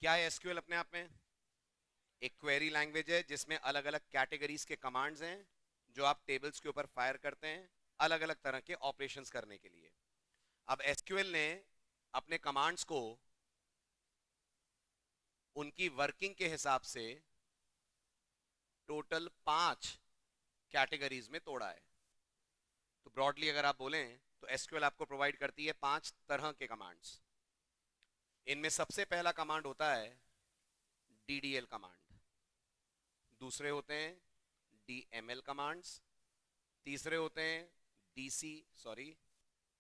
क्या है एसक्यूएल अपने आप में? एक क्वेरी लैंग्वेज है जिसमें अलग अलग कैटेगरीज के कमांड्स हैं जो आप टेबल्स के ऊपर फायर करते हैं अलग अलग तरह के ऑपरेशंस करने के लिए। अब एसक्यूएल ने अपने कमांड्स को उनकी वर्किंग के हिसाब से टोटल 5 कैटेगरीज में तोड़ा है। तो ब्रॉडली अगर आप बोलें तो एसक्यूएल आपको प्रोवाइड करती है 5 तरह के कमांड्स। इनमें सबसे पहला कमांड होता है डीडीएल कमांड, दूसरे होते हैं डीएमएल कमांड्स, तीसरे होते हैं डीसी सॉरी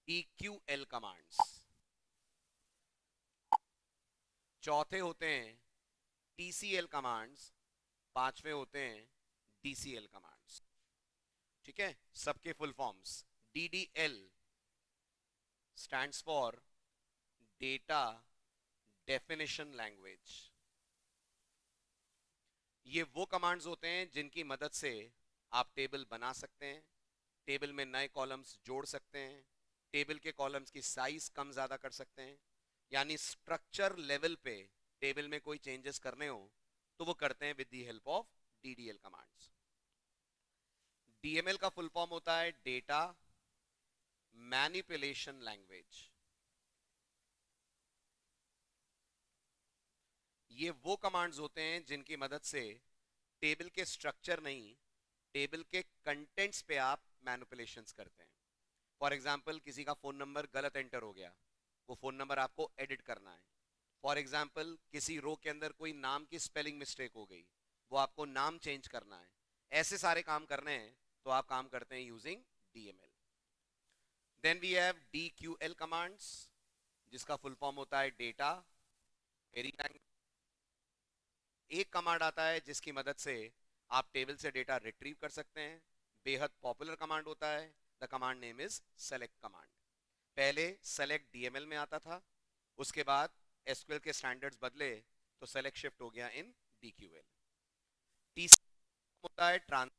डीक्यूएल कमांड्स, चौथे होते हैं टीसीएल कमांड्स, पांचवे होते हैं डीसीएल कमांड्स। ठीक है, सबके full forms. DDL stands for data definition language. ये वो कमांड्स होते हैं जिनकी मदद से आप टेबल बना सकते हैं, टेबल में नए कॉलम्स जोड़ सकते हैं, टेबल के कॉलम्स की साइज कम ज्यादा कर सकते हैं, यानी स्ट्रक्चर लेवल पे टेबल में कोई चेंजेस करने हो तो वो करते हैं with the help of DDL commands. DML का फुल फॉर्म होता है डेटा मैनिपुलेशन लैंग्वेज। ये वो कमांड्स होते हैं जिनकी मदद से टेबल के स्ट्रक्चर नहीं, टेबल के कंटेंट्स पे आप मैनिपुलेशंस करते हैं। फॉर एग्जाम्पल किसी का फोन नंबर गलत एंटर हो गया, वो फोन नंबर आपको एडिट करना है। फॉर एग्जाम्पल किसी रो के अंदर कोई नाम की स्पेलिंग मिस्टेक हो गई, वो आपको नाम चेंज करना है। ऐसे सारे काम करने हैं तो आप काम करते हैं using DML. Then we have DQL commands जिसका फुल फॉर्म होता है डेटा क्वेरी लैंग्वेज। एक कमांड आता है जिसकी मदद से आप टेबल से डेटा रिट्रीव कर सकते हैं, बेहद पॉपुलर कमांड होता है। The command name is select command. पहले सेलेक्ट डीएमएल में आता था, उसके बाद एसक्यूएल के स्टैंडर्ड्स बदले तो सेलेक्ट शिफ्ट हो गया इन डीक्यूएल। टीसी होता है ट्रांस।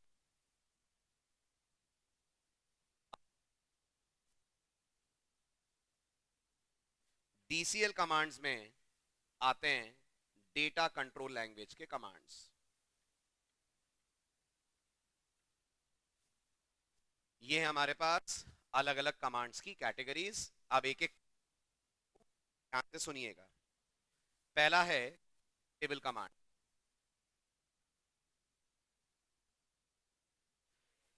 डीसीएल कमांड्स में आते हैं डेटा कंट्रोल लैंग्वेज के कमांड्स। ये है हमारे पास अलग अलग कमांड्स की कैटेगरीज। अब एक एक ध्यान से सुनिएगा। पहला है टेबल कमांड।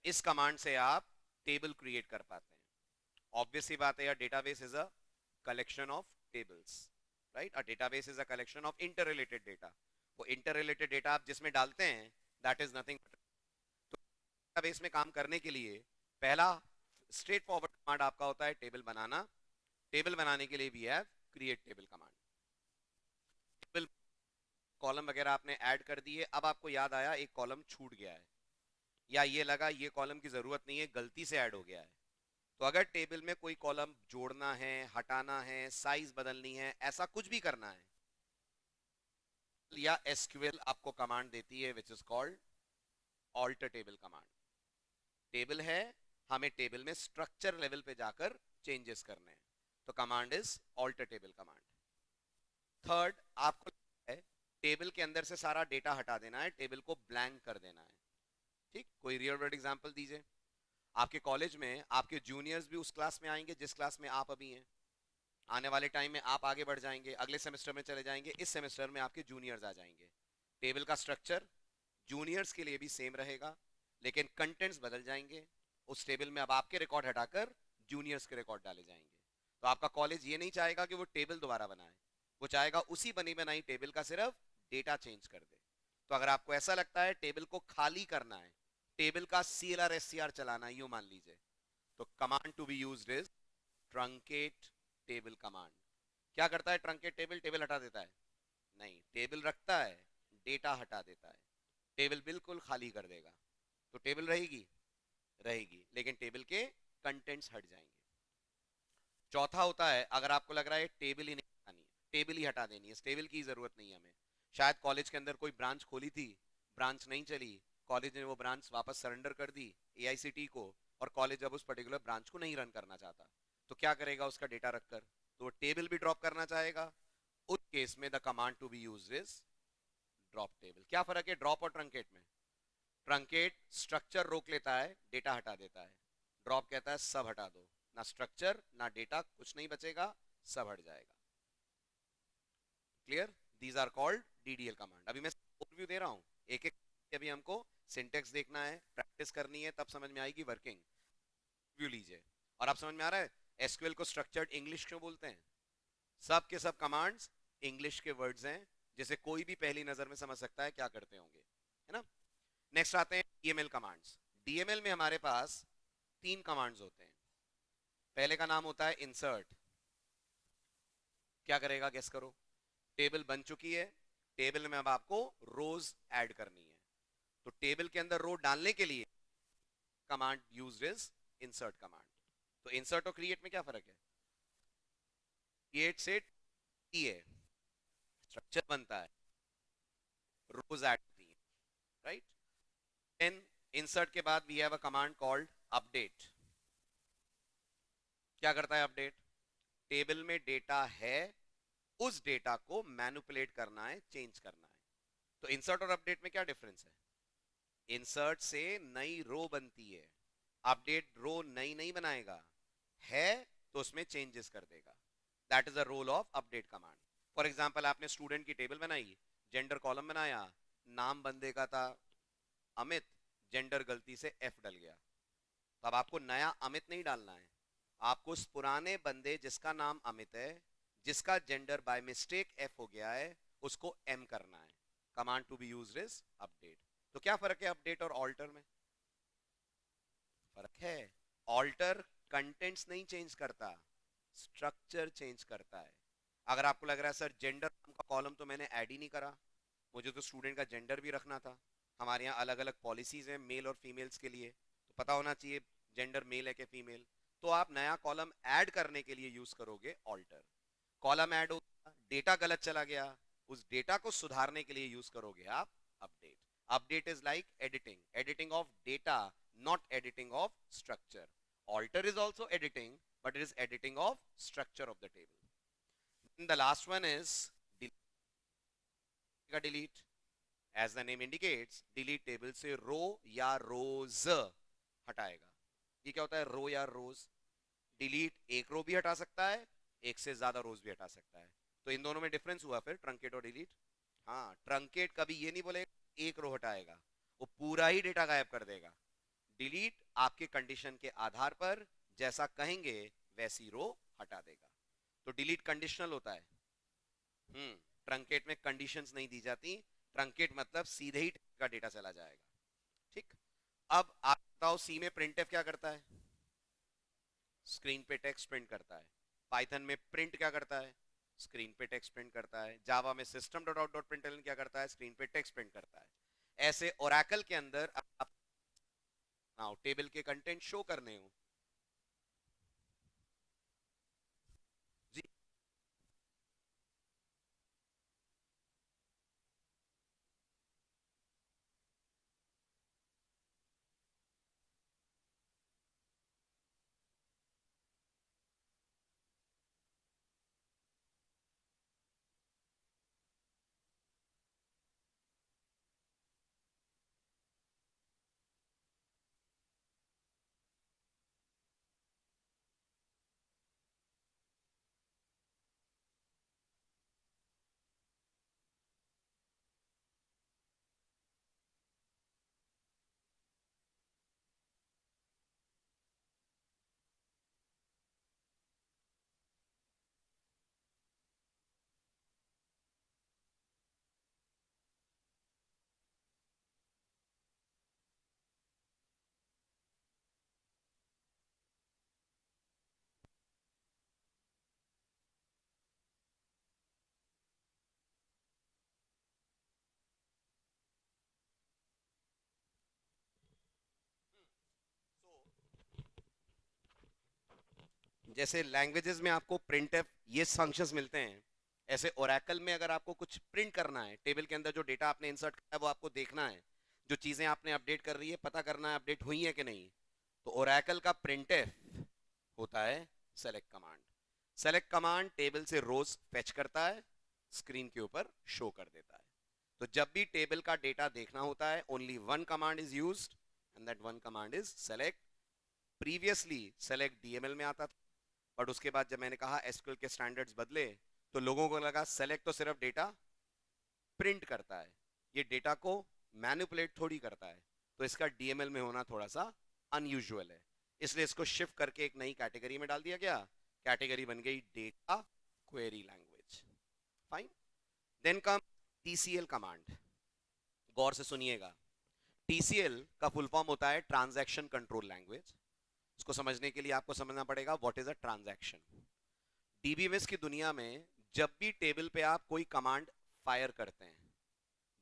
इस कमांड से आप टेबल क्रिएट कर पाते हैं। ऑब्वियस सी बात है यार, database is a collection of tables, right? A database is a collection of inter related data. वो इंटर रिलेटेड डेटा आप जिसमें डालते हैं दैट इज नथिंग। तो डेटाबेस में काम करने के लिए पहला स्ट्रेट फॉरवर्ड कमांड आपका होता है टेबल बनाना। टेबल बनाने के लिए we have create table command. Table column वगैरह आपने ऐड कर दिए, अब आपको याद आया एक कॉलम छूट गया है, या ये लगा ये कॉलम की जरूरत नहीं है, गलती से ऐड हो गया है। तो अगर टेबल में कोई कॉलम जोड़ना है, हटाना है, साइज बदलनी है, ऐसा कुछ भी करना है, या एसक्यूएल आपको कमांड देती है which is called alter table command. Table है, हमें टेबल में स्ट्रक्चर लेवल पे जाकर चेंजेस करने हैं, तो command is alter table command. Third, आपको है टेबल के अंदर से सारा डेटा हटा देना है, टेबल को ब्लैंक कर देना है। ठीक, कोई रियल वर्ल्ड एग्जांपल दीजिए। आपके कॉलेज में आपके जूनियर्स भी उस क्लास में आएंगे जिस क्लास में आप अभी हैं। आने वाले टाइम में आप आगे बढ़ जाएंगे, अगले सेमेस्टर में चले जाएंगे, इस सेमेस्टर में आपके जूनियर्स आ जाएंगे। टेबल का स्ट्रक्चर जूनियर्स के लिए भी सेम रहेगा, लेकिन कंटेंट्स बदल जाएंगे। उस टेबल में अब आपके रिकॉर्ड हटाकर जूनियर्स के रिकॉर्ड डाले जाएंगे। तो आपका कॉलेज ये नहीं चाहेगा कि वो टेबल दोबारा बनाए, वो चाहेगा उसी बनी बनाई टेबल का सिर्फ डेटा चेंज कर दे। तो अगर आपको ऐसा लगता है टेबल को खाली करना है, टेबल का सीएलआर एससीआर चलाना है, यूं मान लीजिए, तो command to be used is truncate table command. क्या करता है ट्रंकेट टेबल? टेबल हटा देता है? नहीं, टेबल रखता है, डेटा हटा देता है। टेबल बिल्कुल खाली कर देगा, तो टेबल रहेगी रहेगी, लेकिन टेबल के कंटेंट्स हट जाएंगे। चौथा होता है अगर आपको लग रहा है टेबल ही नहीं हटानी है, टेबल ही हटा देनी है, इस टेबल की जरूरत नहीं है हमें। शायद कॉलेज के अंदर कोई ब्रांच खोली थी, ब्रांच नहीं चली, कॉलेज ने वो ब्रांच वापस सरेंडर कर दी एआईसीटी को, और कॉलेज अब उस पर्टिकुलर ब्रांच को नहीं रन करना चाहता, तो क्या करेगा उसका डेटा रखकर? तो टेबल भी ड्रॉप करना चाहेगा, उस केस में the command to be used is drop table. क्या फर्क है ड्रॉप और ट्रंकेट में? ट्रंकेट स्ट्रक्चर रोक लेता है, डेटा हटा देता है। ड्रॉप कहता है सब हटा दो, ना स्ट्रक्चर ना डेटा, कुछ नहीं बचेगा, सब हट जाएगा। Clear? These are called DDL command. अभी मैं ओवरव्यू दे रहा हूं एक एक। अभी हमको सिंटेक्स देखना है, प्रैक्टिस करनी है, तब समझ में आएगी वर्किंग। व्यू लीजिए और आप समझ में आ रहा है एसक्यूएल को स्ट्रक्चर्ड इंग्लिश क्यों बोलते हैं? सब के सब कमांड्स इंग्लिश के वर्ड्स हैं, जिसे कोई भी पहली नजर में समझ सकता है क्या करते होंगे, है ना? नेक्स्ट आते हैं डीएमएल कमांड्स। डीएमएल में हमारे पास 3 कमांड्स होते हैं। पहले का नाम होता है इंसर्ट। क्या करेगा गेस करो? टेबल बन चुकी है, टेबल में अब आपको रोज ऐड करनी है, तो टेबल के अंदर रो डालने के लिए command used is insert command. तो इंसर्ट और क्रिएट में क्या फर्क है? क्रिएट से टी है, स्ट्रक्चर बनता है, रोज ऐड होती है, राइट? देन इंसर्ट के बाद we have a command called update. क्या करता है अपडेट? टेबल में डेटा है, उस डेटा को मैनिपुलेट करना है, चेंज करना है। तो इंसर्ट और अपडेट में क्या डिफरेंस है? इंसर्ट से नई रो बनती है, अपडेट रो नई नहीं बनाएगा, है तो उसमें चेंजेस कर देगा। That is the role of update command. For example आपने स्टूडेंट की टेबल बनाई, जेंडर कॉलम बनाया, नाम बंदे का था अमित, जेंडर गलती से एफ डल गया, तो अब आपको नया अमित नहीं डालना है, आपको उस पुराने बंदे जिसका नाम अमित है, जिसका जेंडर बाय मिस्टेक एफ हो गया है, उसको एम करना है। Command to be used is update. तो क्या फर्क है अपडेट और ऑल्टर में? फर्क है, ऑल्टर कंटेंट्स नहीं चेंज करता, स्ट्रक्चर चेंज करता है। अगर आपको लग रहा है सर जेंडर का कॉलम तो मैंने ऐड ही नहीं करा, मुझे तो स्टूडेंट का जेंडर भी रखना था, हमारे यहाँ अलग अलग पॉलिसीज हैं मेल और फीमेल्स के लिए, तो पता होना चाहिए जेंडर मेल है कि फीमेल, तो आप नया कॉलम ऐड करने के लिए यूज करोगे ऑल्टर। कॉलम ऐड हो गया, डेटा गलत चला गया, उस डेटा को सुधारने के लिए यूज करोगे आप update. Update is like editing, editing of data, not editing of structure. Alter is also editing, but it is editing of structure of the table. And the last one is delete. As the name indicates, delete table से रो या रोज हटाएगा। ये क्या होता है रो या रोज? Delete एक रो भी हटा सकता है, एक से ज्यादा रोज भी हटा सकता है। तो इन दोनों में डिफरेंस हुआ फिर ट्रंकेट और डिलीट। हाँ, ट्रंकेट कभी ये नहीं बोलेगा एक रो हटाएगा, वो पूरा ही डेटा गायब कर देगा। डिलीट आपके कंडीशन के आधार पर जैसा कहेंगे वैसी रो हटा देगा। तो डिलीट कंडीशनल होता है। ट्रंकेट में कंडीशंस नहीं दी जाती, ट्रंकेट मतलब सीधे ही का डेटा चला जाएगा। ठीक, अब आप बताओ सी में प्रिंटफ क्या करता है? स्क्रीन पे टेक्स्ट प्रिंट करता है। पाइथन में प्रिंट क्या करता है? स्क्रीन पे टेक्स्ट प्रिंट करता है। जावा में system dot out dot println क्या करता है? स्क्रीन पे टेक्स्ट प्रिंट करता है। ऐसे ओरेकल के अंदर आप टेबल के कंटेंट शो करने हो जी। जैसे लैंग्वेजेस में आपको प्रिंटफ ये फंक्शंस मिलते हैं, ऐसे ओरेकल में अगर आपको कुछ प्रिंट करना है, टेबल के अंदर जो डेटा आपने इंसर्ट किया है वो आपको देखना है, जो चीजें आपने अपडेट कर रही है पता करना है अपडेट हुई है कि नहीं, तो ओरेकल का प्रिंटफ होता है select command. Select command table से रोज फेच करता है, स्क्रीन के ऊपर शो कर देता है। तो जब भी टेबल का डेटा देखना होता है, only one command is used and that one command is select. Previously select DML में आता था, बट उसके बाद जब मैंने कहा एसक्यूएल के स्टैंडर्ड्स बदले तो लोगों को लगा सेलेक्ट तो सिर्फ डेटा प्रिंट करता है, ये डेटा को मैनिपुलेट थोड़ी करता है, तो इसका डीएमएल में होना थोड़ा सा अनयूजुअल है, इसलिए इसको शिफ्ट करके एक नई कैटेगरी में डाल दिया गया। कैटेगरी बन गई data query language. Fine. Then come TCL command. गौर से सुनिएगा, टीसीएल का फुल फॉर्म होता है ट्रांजैक्शन कंट्रोल लैंग्वेज। इसको समझने के लिए आपको समझना पड़ेगा what is a transaction. DBMS की दुनिया में जब भी टेबल पे आप कोई कमांड फायर करते हैं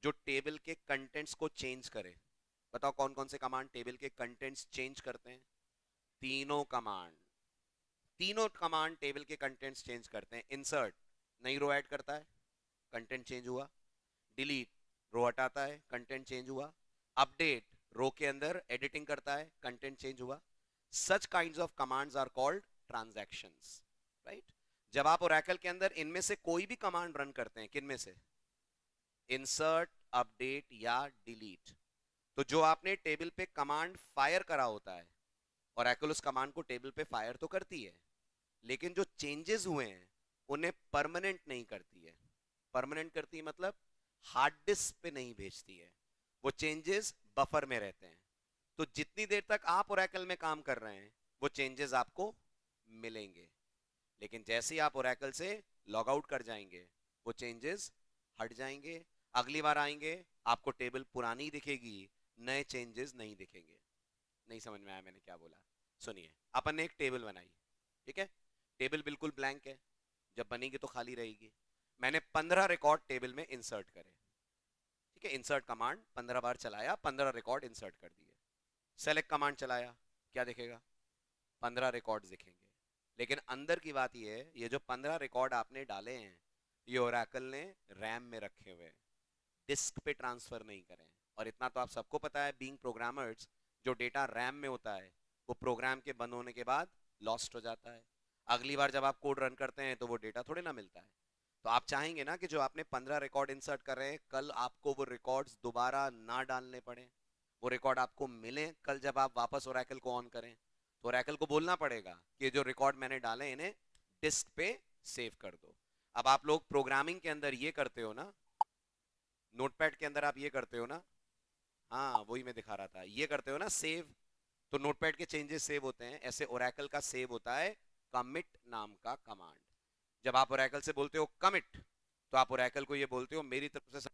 जो टेबल के कंटेंट्स को चेंज करे, बताओ कौन कौन से कमांड टेबल के कंटेंट्स चेंज करते हैं? तीनों कमांड। तीनों कमांड टेबल के कंटेंट्स चेंज करते हैं। इंसर्ट नई रो ऐड करता है, कंटेंट चेंज हुआ। डिलीट रो हटाता है, कंटेंट चेंज हुआ। अपडेट रो के अंदर एडिटिंग करता है, कंटेंट चेंज हुआ। Such kinds of commands are called transactions, right? जब आप ओरेकल के अंदर इनमें से कोई भी कमांड रन करते हैं, किनमें से? इंसर्ट, अपडेट या डिलीट, तो जो आपने टेबल पे कमांड फायर करा होता है, ओरेकल उस कमांड को टेबल पे फायर तो करती है, लेकिन जो चेंजेस हुए हैं उन्हें परमानेंट नहीं करती है। परमानेंट करती है मतलब हार्ड डिस्क पे नहीं भेजती है, वो चेंजेस बफर में रहते हैं। तो जितनी देर तक आप ओरेकल में काम कर रहे हैं वो चेंजेस आपको मिलेंगे, लेकिन जैसे ही आप ओरेकल से लॉग आउट कर जाएंगे वो चेंजेस हट जाएंगे। अगली बार आएंगे आपको टेबल पुरानी दिखेगी, नए चेंजेस नहीं दिखेंगे। नहीं समझ में आया मैंने क्या बोला? सुनिए, अपन ने एक टेबल बनाई, ठीक है? टेबल बिल्कुल ब्लैंक है, जब बनेगी तो खाली रहेगी। मैंने 15 रिकॉर्ड टेबल में इंसर्ट करे, ठीक है? इंसर्ट कमांड 15 बार चलाया, 15 रिकॉर्ड इंसर्ट कर दिए। सेलेक्ट कमांड चलाया, क्या दिखेगा? 15 रिकॉर्ड्स दिखेंगे। लेकिन अंदर की बात ये है, ये जो 15 रिकॉर्ड आपने डाले हैं ये ओरेकल ने रैम में रखे हुए हैं, डिस्क पे ट्रांसफर नहीं करें। और इतना तो आप सबको पता है, बीइंग प्रोग्रामर्स, जो डेटा रैम में होता है वो प्रोग्राम के बंद होने के बाद लॉस्ट हो जाता है। अगली बार जब आप कोड रन करते हैं तो वो डेटा थोड़े ना मिलता है। तो आप चाहेंगे ना कि जो आपने 15 रिकॉर्ड इंसर्ट कर रहे हैं, कल आपको वो रिकॉर्ड्स दोबारा ना डालने पड़े, वो रिकॉर्ड आपको मिले कल जब आप वापस ओरेकल को ऑन करें। तो ओरेकल को बोलना पड़ेगा कि जो रिकॉर्ड मैंने डाले इन्हें डिस्क पे सेव कर दो। अब आप लोग प्रोग्रामिंग के अंदर ये करते हो ना, नोटपैड के अंदर आप ये करते हो ना, हाँ वही मैं दिखा रहा था, ये करते हो ना सेव, तो नोटपैड के चेंजेस सेव होते हैं, ऐसे ओरेकल का सेव होता है कमिट नाम का कमांड। जब आप ओरेकल से बोलते हो कमिट, तो आप ओरेकल को ये बोलते हो मेरी तरफ से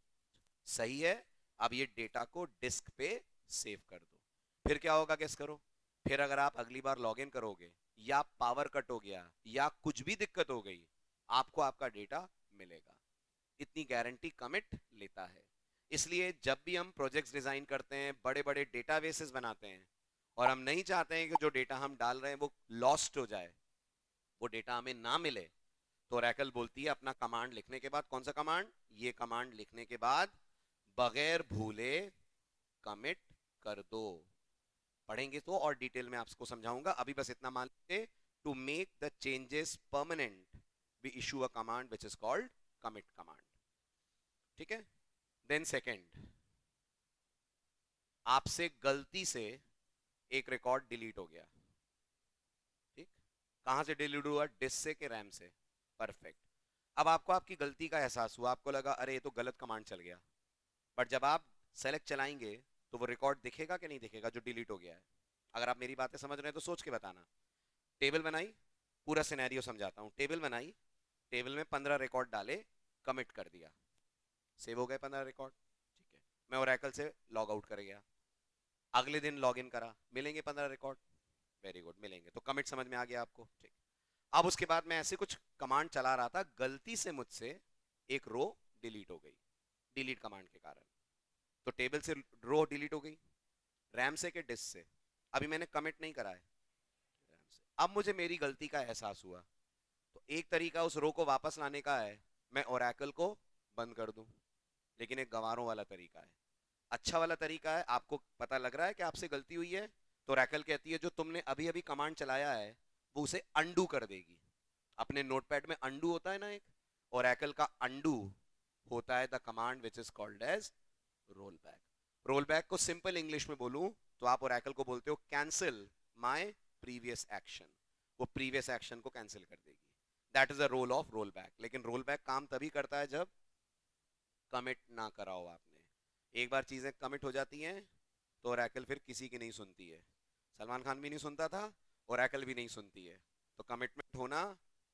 सही है, अब ये डेटा को डिस्क पे सेव कर दो। फिर क्या होगा गेस करो? फिर अगर आप अगली बार लॉगिन करोगे या पावर कट हो गया या कुछ भी दिक्कत हो गई, आपको आपका डेटा मिलेगा। इतनी गारंटी कमिट लेता है। इसलिए जब भी हम प्रोजेक्ट्स डिजाइन करते हैं, बड़े बड़े डेटाबेसेस बनाते हैं, और हम नहीं चाहते हैं कि जो डेटा हम डाल रहे हैं वो लॉस्ट हो जाए, वो डेटा हमें ना मिले, तो ओरेकल बोलती है अपना कमांड लिखने के बाद, कौन सा कमांड? ये कमांड लिखने के बाद बगैर भूले कमिट कर दो। पढ़ेंगे तो और डिटेल में आपको समझाऊंगा, अभी बस इतना मान लीजिए, to make the changes permanent we issue a command which is called commit command, ठीक है? देन सेकेंड, आपसे गलती से एक रिकॉर्ड डिलीट हो गया, ठीक? कहां से डिलीट हुआ? डिस्क से के रैम से? परफेक्ट। अब आपको आपकी गलती का एहसास हुआ, आपको लगा अरे ये तो गलत कमांड चल गया, बट जब आप सेलेक्ट चलाएंगे तो वो रिकॉर्ड दिखेगा कि नहीं दिखेगा जो डिलीट हो गया है? अगर आप मेरी बातें समझ रहे हैं तो सोच के बताना। टेबल बनाई, पूरा सिनेरियो समझाता हूं। टेबल बनाई, टेबल में 15 रिकॉर्ड डाले, कमिट कर दिया, सेव हो गए 15 रिकॉर्ड, ठीक है? मैं ओरेकल से लॉग आउट कर गया, अगले दिन लॉग इन करा, मिलेंगे 15 रिकॉर्ड, वेरी गुड मिलेंगे, तो कमिट समझ में आ गया आपको, ठीक? अब उसके बाद मैं ऐसे कुछ कमांड चला रहा था, गलती से मुझसे एक रो डिलीट हो गई, डिलीट कमांड के कारण। तो टेबल से रो डिलीट हो गई, रैम से के डिस्क से? अभी मैंने कमिट नहीं करा है, रैम से। अब मुझे मेरी गलती का एहसास हुआ, तो एक तरीका उस रो को वापस लाने का है, मैं ओरेकल को बंद कर दूं, लेकिन एक गंवारों वाला तरीका है। अच्छा वाला तरीका है, आपको पता लग रहा है कि आपसे गलती हुई है, तो ओरेकल कहती है जो तुमने अभी अभी कमांड चलाया है वो उसे अंडू कर देगी। अपने नोटपैड में अंडू होता है ना एक, ओरेकल का अंडू होता है the command which is called as roll back. Roll back को सिंपल इंग्लिश में बोलूं तो आप ओरेकल को बोलते हो कैंसिल माय प्रीवियस एक्शन. वो प्रीवियस एक्शन को कैंसिल कर देगी. That is a role of roll back. लेकिन रोल बैक काम तभी करता है जब कमिट ना कराओ आपने. एक बार चीजें कमिट हो जाती हैं तो ओरेकल फिर किसी की नहीं सुनती है. सलमान खान भी नहीं सुनता था, ओरेकल भी नहीं सुनती है. तो कमिटमेंट होना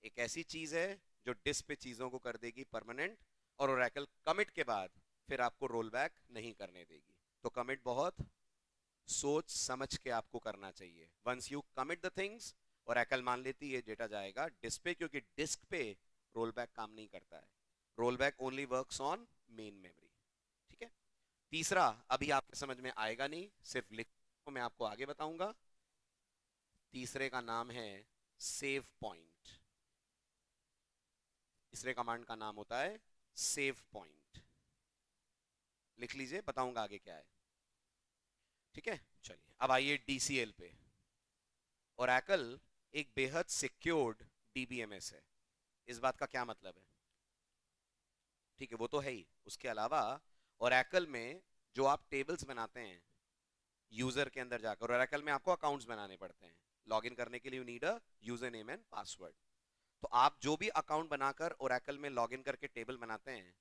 एक ऐसी चीज है जो डिस्क पे चीजों को कर देगी परमानेंट, और ओरेकल कमिट के बाद फिर आपको रोल बैक नहीं करने देगी. तो कमिट बहुत सोच समझ के आपको करना चाहिए. Once you commit the things, Oracle मान लेती है डेटा जाएगा डिस्क पे, क्योंकि डिस्क पे रोल बैक काम नहीं करता है. Roll back only works on main memory. ठीक है. तीसरा अभी आपके समझ में आएगा नहीं, सिर्फ लिख को मैं आपको आगे बताऊंगा. तीसरे का नाम है सेव पॉइंट. तीसरे कमांड का नाम होता है सेव पॉइंट. लिख लीजिए, बताऊंगा आगे क्या है. ठीक है. चलिए अब आइए डीसीएल पे. ओरेकल एक बेहद सिक्योर्ड डीबीएमएस है. इस बात का क्या मतलब है? ठीक है, वो तो है ही. उसके अलावा ओरेकल में जो आप टेबल्स बनाते हैं यूजर के अंदर जाकर, ओरेकल में आपको अकाउंट्स बनाने पड़ते हैं. लॉगिन करने के लिए you need a user name and password. तो आप जो भी अकाउंट बनाकर ओरेकल में लॉगिन करके टेबल बनाते हैं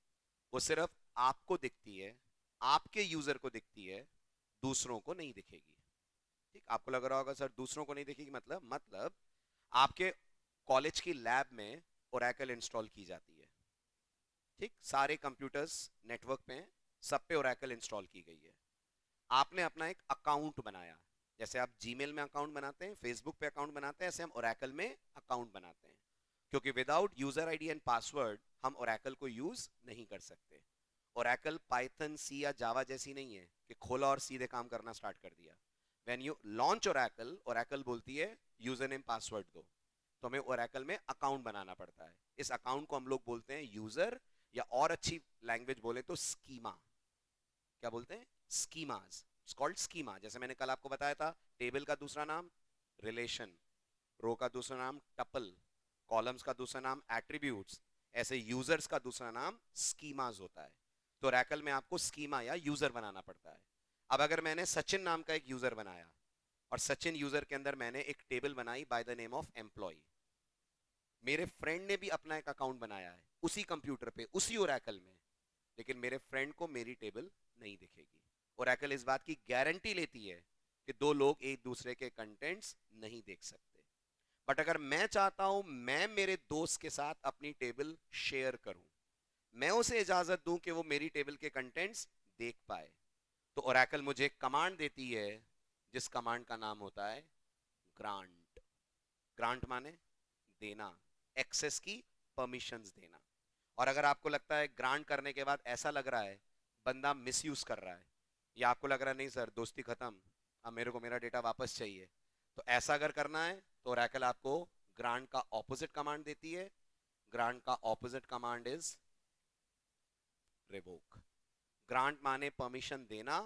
वो सिर्फ आपको दिखती है, आपके यूजर को दिखती है, दूसरों को नहीं दिखेगी. ठीक. आपको लग रहा होगा सर दूसरों को नहीं दिखेगी मतलब आपके कॉलेज की लैब में ओरेकल इंस्टॉल की जाती है. ठीक. सारे कंप्यूटर्स नेटवर्क पे हैं, सब पे ओरेकल इंस्टॉल की गई है. आपने अपना एक अकाउंट बनाया. जैसे आप जीमेल में अकाउंट बनाते हैं, फेसबुक पे अकाउंट बनाते हैं, ऐसे हम ओरेकल में अकाउंट बनाते हैं. क्योंकि without user ID and password हम ओरेकल को यूज नहीं कर सकते. ओरेकल पाइथन, सी या जावा जैसी नहीं है कि खोला और सीधे काम करना स्टार्ट कर दिया. When you launch Oracle, Oracle बोलती है यूजर नेम पासवर्ड दो. तो हमें ओरेकल में अकाउंट बनाना पड़ता है. इस अकाउंट को हम लोग बोलते हैं यूजर, या और अच्छी लैंग्वेज बोले तो स्कीमा. क्या बोलते हैं? स्कीमास. Called schema. जैसे मैंने कल आपको बताया था, टेबल का दूसरा नाम रिलेशन, रो का दूसरा नाम टपल, कॉलम्स का दूसरा नाम एट्रीब्यूट्स, ऐसे यूजर्स का दूसरा नाम स्कीमास होता है. तो ओरेकल में आपको स्कीमा या यूजर बनाना पड़ता है. अब अगर मैंने सचिन नाम का एक यूजर बनाया और सचिन यूजर के अंदर मैंने एक टेबल बनाई by the name of employ, मेरे फ्रेंड ने भी अपना एक अकाउंट बनाया है उसी कंप्यूटर पे, उसी ओरेकल में, लेकिन मेरे फ्रेंड को मेरी टेबल नहीं दिखेगी. ओरेकल इस बात की गारंटी लेती है कि दो लोग एक दूसरे के कंटेंट्स नहीं देख सकते. बट अगर मैं चाहता हूं मैं मेरे दोस्त के साथ अपनी टेबल शेयर करूं, मैं उसे इजाजत दूं कि वो मेरी टेबल के कंटेंट्स देख पाए, तो ओरेकल मुझे कमांड देती है जिस कमांड का नाम होता है ग्रांट. ग्रांट माने देना, एक्सेस की परमिशंस देना. और अगर आपको लगता है ग्रांट करने के बाद ऐसा लग रहा है बंदा मिसयूज कर रहा है, या आपको लग रहा है नहीं सर दोस्ती खत्म, अब मेरे को मेरा डेटा वापस चाहिए, तो ऐसा अगर करना है तो ओरेकल आपको ग्रांट का ऑपोजिट कमांड देती है. ग्रांट का opposite command is revoke. Grant माने परमिशन देना,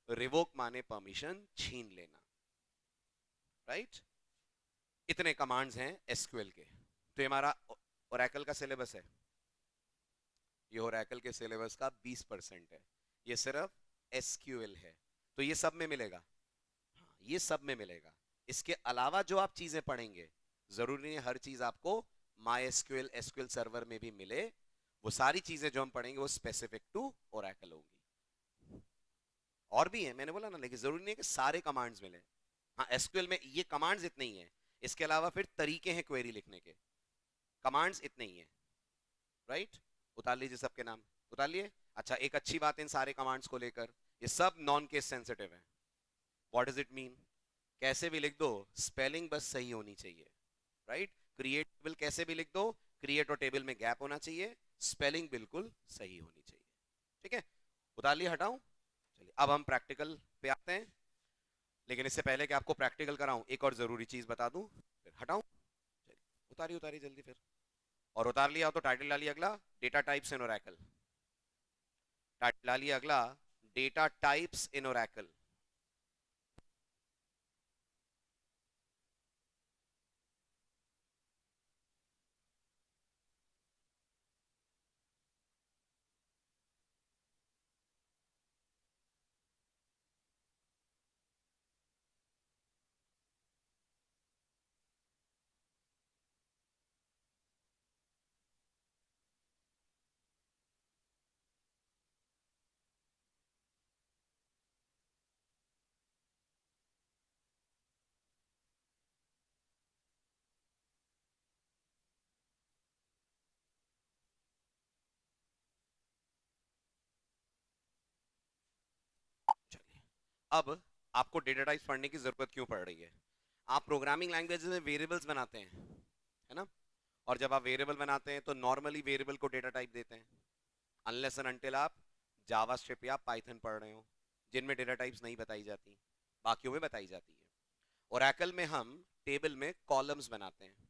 रिवोक माने परमिशन छीन लेना. राइट. इतने कमांड्स हैं एसक्यूएल के. तो ये हमारा ओरेकल का सिलेबस है. ये ओरेकल के सिलेबस का 20% है. ये सिर्फ एसक्यूएल है. तो ये सब में मिलेगा. हाँ, ये सब में मिलेगा. इसके अलावा जो आप चीजें पढ़ेंगे, जरूरी नहीं हर चीज आपको माई एसक्यूएल, एसक्यूएल सर्वर में भी मिले. वो सारी चीजें जो हम पढ़ेंगे वो स्पेसिफिक टू ओरेकल होंगी. और भी है, मैंने बोला ना, लेकिन जरूरी नहीं है कि सारे कमांड्स मिले. हाँ, एसक्यूएल में ये कमांड्स इतने ही हैं. इसके अलावा फिर तरीके हैं क्वेरी लिखने के. कमांड्स इतने ही हैं. राइट. उतार लीजिए सबके नाम. उतार लिए. अच्छा, एक अच्छी बात इन सारे कमांड्स को लेकर, ये सब नॉन केस सेंसिटिव है. What does it mean? कैसे भी लिख दो, स्पेलिंग बस सही होनी चाहिए. राइट. क्रिएट टेबल कैसे भी लिख दो, क्रिएट और टेबल में गैप होना चाहिए, स्पेलिंग बिल्कुल सही होनी चाहिए. ठीक है. उतार लिए, हटाऊं? चलिए अब हम प्रैक्टिकल पे आते हैं. लेकिन इससे पहले कि आपको प्रैक्टिकल कराऊं, एक और जरूरी चीज बता दूं. फिर हटाऊं? चलिए उतारिए, उतारिए जल्दी फिर. और उतार लिया हो तो टाइटल डालिए अगला, data types in Oracle. Title डालिए अगला, डेटा टाइप्स इन ओरेकल. अब आपको डेटा टाइप्स पढ़ने की जरूरत क्यों पड़ रही है? आप प्रोग्रामिंग लैंग्वेज में वेरिएबल्स बनाते हैं, है ना? और जब आप वेरिएबल बनाते हैं तो नॉर्मली वेरिएबल को डेटा टाइप देते हैं, अनलेस एंड अनटिल आप जावास्क्रिप्ट या पाइथन पढ़ रहे हो, जिनमें डेटा टाइप्स नहीं बताई जाती, बाकियों में बताई जाती है। ओरेकल में हम टेबल में कॉलम्स बनाते हैं,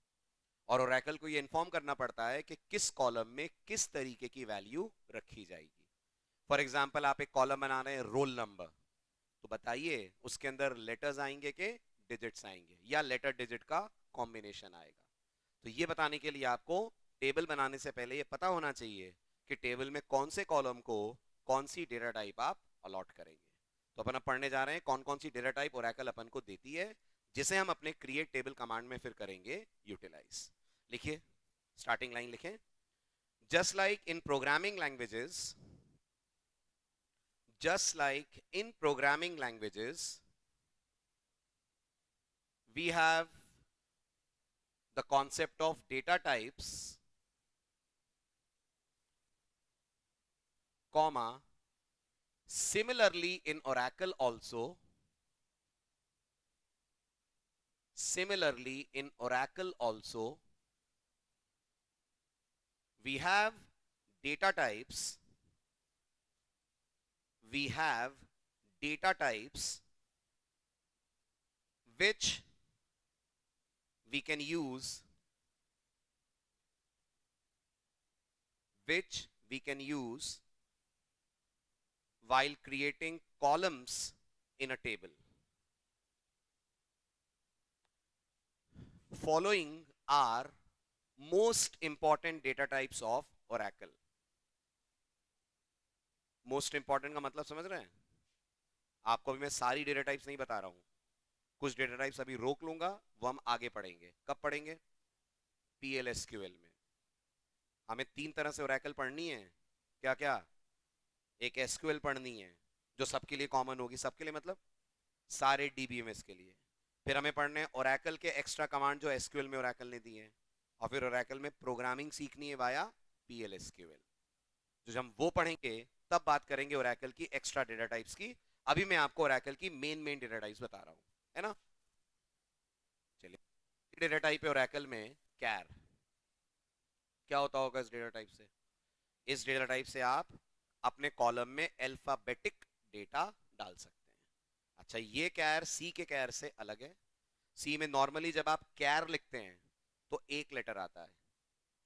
और ओरेकल को ये इन्फॉर्म करना पड़ता है कि किस कॉलम में किस तरीके की वैल्यू रखी जाएगी। फॉर एग्जाम्पल, आप एक कॉलम बना रहे हैं रोल नंबर, तो बताइए उसके अंदर लेटर्स आएंगे कि डिजिट्स आएंगे, या लेटर डिजिट का कॉम्बिनेशन आएगा? तो ये बताने के लिए आपको टेबल बनाने से पहले ये पता होना चाहिए कि टेबल में कौन से कॉलम को कौन सी डेटा टाइप आप अलॉट करेंगे। तो अपन अब पढ़ने जा रहे हैं कौन कौन सी डेटा टाइप ओरेकल अपन को देती है, जिसे हम अपने क्रिएट टेबल कमांड में फिर करेंगे यूटिलाइज। लिखिए, स्टार्टिंग लाइन लिखें, just like in programming languages, just like in programming languages, we have the concept of data types, comma, similarly in Oracle also, similarly in Oracle also, we have data types, we have data types which we can use, which we can use while creating columns in a table. Following are most important data types of Oracle. Most important का मतलब समझ रहे हैं? आपको अभी मैं सारी data types नहीं बता रहा हूं, कुछ डेटा टाइप्स अभी रोक लूंगा, वो हम आगे पढ़ेंगे। कब पढ़ेंगे? पीएलएसक्यूएल में। हमें 3 तरह से ओरेकल पढ़नी है। क्या क्या? एक एसक्यूएल पढ़नी है जो सबके लिए कॉमन होगी, सबके लिए मतलब सारे डीबीएमएस के लिए। फिर हमें पढ़ने हैं ओरेकल के एक्स्ट्रा कमांड जो एसक्यूएल में ओरेकल ने दिए हैं, और फिर ओरेकल में प्रोग्रामिंग सीखनी है वाया पीएलएसक्यूएल। जो हम वो पढ़ेंगे तब बात करेंगे ओरेकल की एक्स्ट्रा डेटा टाइप्स की। अभी मैं आपको ओरेकल की मेन डेटा टाइप्स बता रहा हूं, है ना? चलिए, डेटा टाइप है ओरेकल में कैर। क्या होता होगा इस डेटा टाइप से? इस डेटा टाइप से आप अपने कॉलम में अल्फाबेटिक डेटा डाल सकते हैं। अच्छा, ये कैर सी के कैर से अलग है। सी में नॉर्मली जब आप कैर लिखते हैं तो एक लेटर आता है,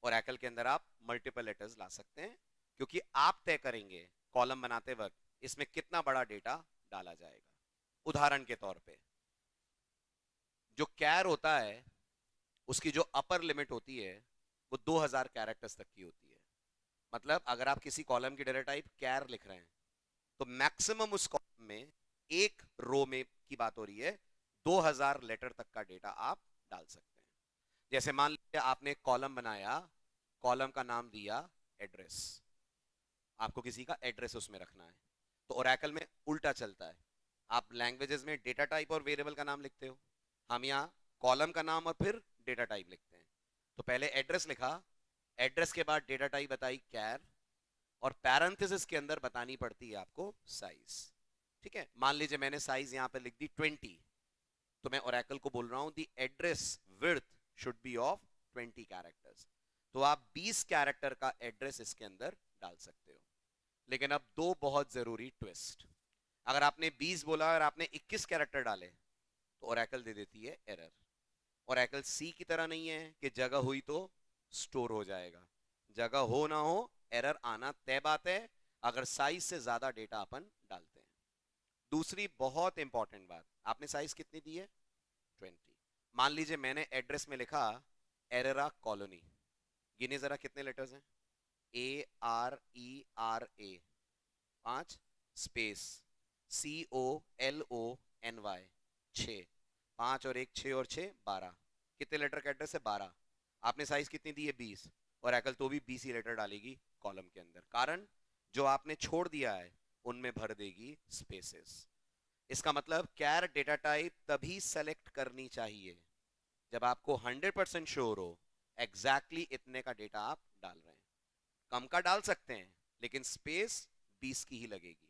ओरेकल के अंदर आप मल्टीपल लेटर्स ला सकते हैं, क्योंकि आप तय करेंगे कॉलम बनाते वक्त इसमें कितना बड़ा डेटा डाला जाएगा। उदाहरण के तौर पे, जो कैर होता है उसकी जो अपर लिमिट होती है वो 2000 कैरेक्टर्स तक की होती है। मतलब अगर आप किसी कॉलम की डेटा टाइप कैर लिख रहे हैं तो मैक्सिमम उस कॉलम में एक रो में की बात हो रही है 2000 लेटर तक का डेटा आप डाल सकते हैं। जैसे मान लीजिए आपने एक कॉलम बनाया, कॉलम का नाम दिया एड्रेस, आपको किसी का एड्रेस उसमें रखना है। तो ओरेकल में उल्टा चलता है, आप लैंग्वेजेस में डेटा टाइप और वेरिएबल का नाम लिखते हो, हम यहाँ कॉलम का नाम और फिर डेटा टाइप लिखते हैं। तो पहले एड्रेस लिखा, एड्रेस के बाद डेटा टाइप बताई कैर, और पैरेंथेसिस के अंदर बतानी पड़ती है आपको साइज। ठीक है, मान लीजिए मैंने साइज यहाँ पे लिख दी 20, तो मैं ओरेकल को बोल रहा हूँ दी address width should be of 20 characters. तो आप 20 कैरेक्टर का एड्रेस इसके अंदर डाल सकते हो। लेकिन अब दो बहुत जरूरी ट्विस्ट, अगर आपने 20 बोला और आपने 21 कैरेक्टर डाले तो ओरेकल दे देती है एरर। ओरेकल सी की तरह नहीं है कि जगह हुई तो स्टोर हो जाएगा, जगह हो ना हो एरर आना तय बात है अगर साइज से ज्यादा डेटा अपन डालते हैं। दूसरी बहुत इंपॉर्टेंट बात, आपने साइज कितनी दी है? 20। मान लीजिए मैंने एड्रेस में लिखा एरेरा कॉलोनी, गिने जरा कितने लेटर्स हैं? ARERA 5, स्पेस COLONY 6, 5 और 1 6 और 6 12। कितने लेटर का एड्रेस है? 12। आपने साइज कितनी दी है? 20। और एकल तो भी 20 ही लेटर डालेगी कॉलम के अंदर, कारण जो आपने छोड़ दिया है उनमें भर देगी स्पेसेस। इसका मतलब कैर डेटा टाइप तभी सेलेक्ट करनी चाहिए जब आपको 100% श्योर हो एग्जैक्टली इतने का डेटा आप डाल रहे हैं। कम का डाल सकते हैं लेकिन स्पेस 20 की ही लगेगी।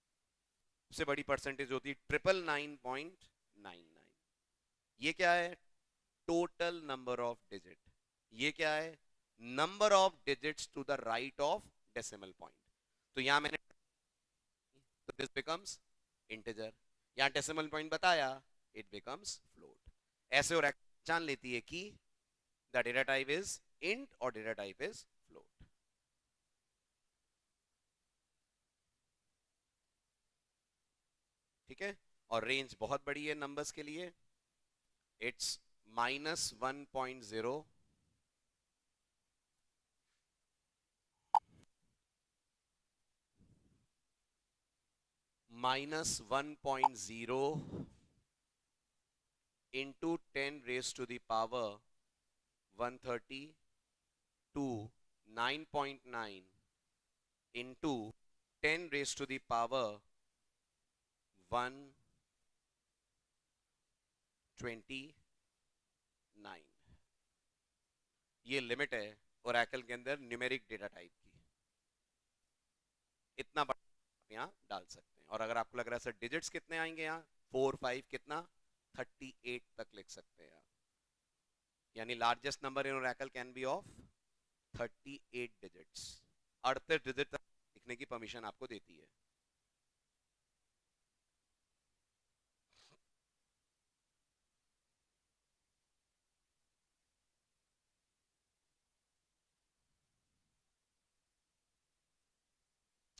सबसे बड़ी परसेंटेज होती है 999.99। ये क्या है? Total number of digit. ये क्या है? Number of digits to the right of decimal point. तो यहां मैंने, तो दिस बिकम्स इंटीजर। यहां डेसिमल पॉइंट बताया, इट बिकम्स फ्लोट। ऐसे और जान लेती है कि the data type is int और डेटा टाइप इज फ्लोट। ठीक है। और रेंज बहुत बड़ी है नंबर्स के लिए, it's -1.0 -1.0 into 10 raised to the power 130 to 9.9 into 10 raised to the power 129। ये लिमिट है ओरेकल के अंदर न्यूमेरिक डेटा टाइप की। इतना बड़ा आप यहाँ डाल सकते हैं। और अगर आपको लग रहा है सर डिजिट्स कितने आएंगे यहाँ, 4 5 कितना, 38 तक लिख सकते हैं आप। यानी largest number in Oracle can be of 38 digits. 38 digit तक लिखने की परमिशन आपको देती है।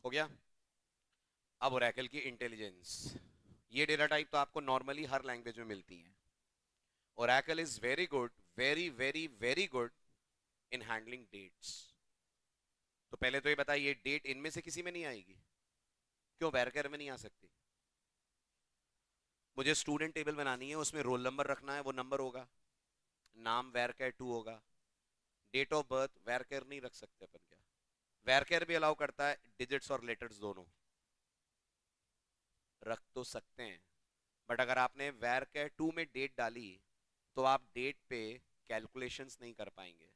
हो गया। अब ओरेकल की इंटेलिजेंस। ये डेटा टाइप तो आपको नॉर्मली हर लैंग्वेज में मिलती है। Oracle is very good, very very very good in handling dates. तो पहले तो ये बताइए, डेट इनमें से किसी में नहीं आएगी? क्यों वेरकर में नहीं आ सकती? मुझे स्टूडेंट टेबल बनानी है, उसमें रोल नंबर रखना है, वो नंबर होगा, नाम वेरकर 2 होगा, डेट ऑफ बर्थ वेरकर नहीं रख सकते अपन क्या? वेरकर भी अलाउ करता है डिजिट्स और लेटर्स दोनों, रख तो सकते हैं। बट अगर आपने वेरकर 2 में डेट डाली तो आप डेट पे कैलकुलेशंस नहीं कर पाएंगे।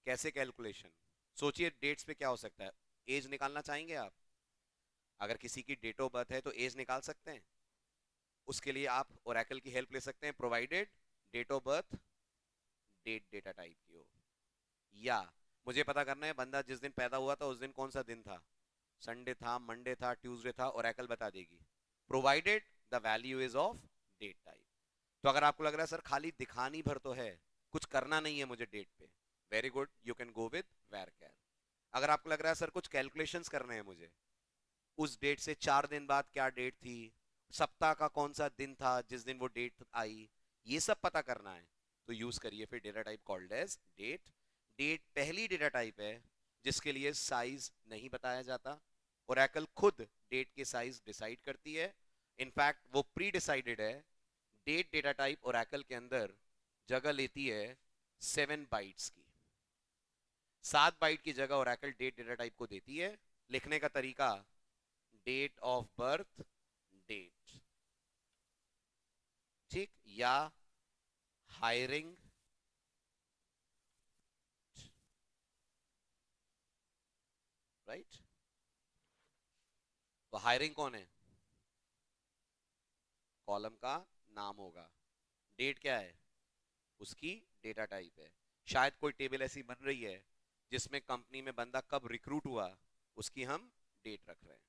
कैसे कैलकुलेशन? सोचिए डेट्स पे क्या हो सकता है। एज निकालना चाहेंगे आप? अगर किसी की डेट ऑफ बर्थ है तो एज निकाल सकते हैं। उसके लिए आप ओरेकल की हेल्प ले सकते हैं, provided date of birth date data type की हो। या मुझे पता करना है बंदा जिस दिन पैदा हुआ था उस दिन कौन सा दिन था, संडे था, मंडे था, ट्यूसडे था, ओरेकल बता देगी, provided the value is of date type. तो अगर आपको लग रहा है सर खाली दिखानी भर तो है, कुछ करना नहीं है मुझे डेट पे, very good, you can go with varchar. अगर आपको लग रहा है सर कुछ कैलकुलेशंस करने हैं मुझे, उस डेट से 4 दिन बाद क्या डेट थी, सप्ताह का कौन सा दिन था जिस दिन वो डेट आई, ये सब पता करना है, तो यूज करिए फिर data type called as date. Date पहली डेटा टाइप है जिसके लिए साइज नहीं बताया जाता। ओरेकल खुद डेट के साइज डिसाइड करती है। इनफैक्ट वो प्री डिसाइडेड है। डेट डेटा टाइप ओरेकल के अंदर जगह लेती है 7 बाइट्स की। 7 बाइट की जगह ओरेकल डेट डेटा टाइप को देती है। लिखने का तरीका, डेट ऑफ बर्थ डेट, ठीक, या हायरिंग, राइट। तो हायरिंग कौन है? कॉलम का नाम होगा। डेट क्या है? उसकी डेटा टाइप है। शायद कोई टेबल ऐसी बन रही है जिसमें कंपनी में बंदा कब रिक्रूट हुआ, उसकी हम डेट रख रहे हैं।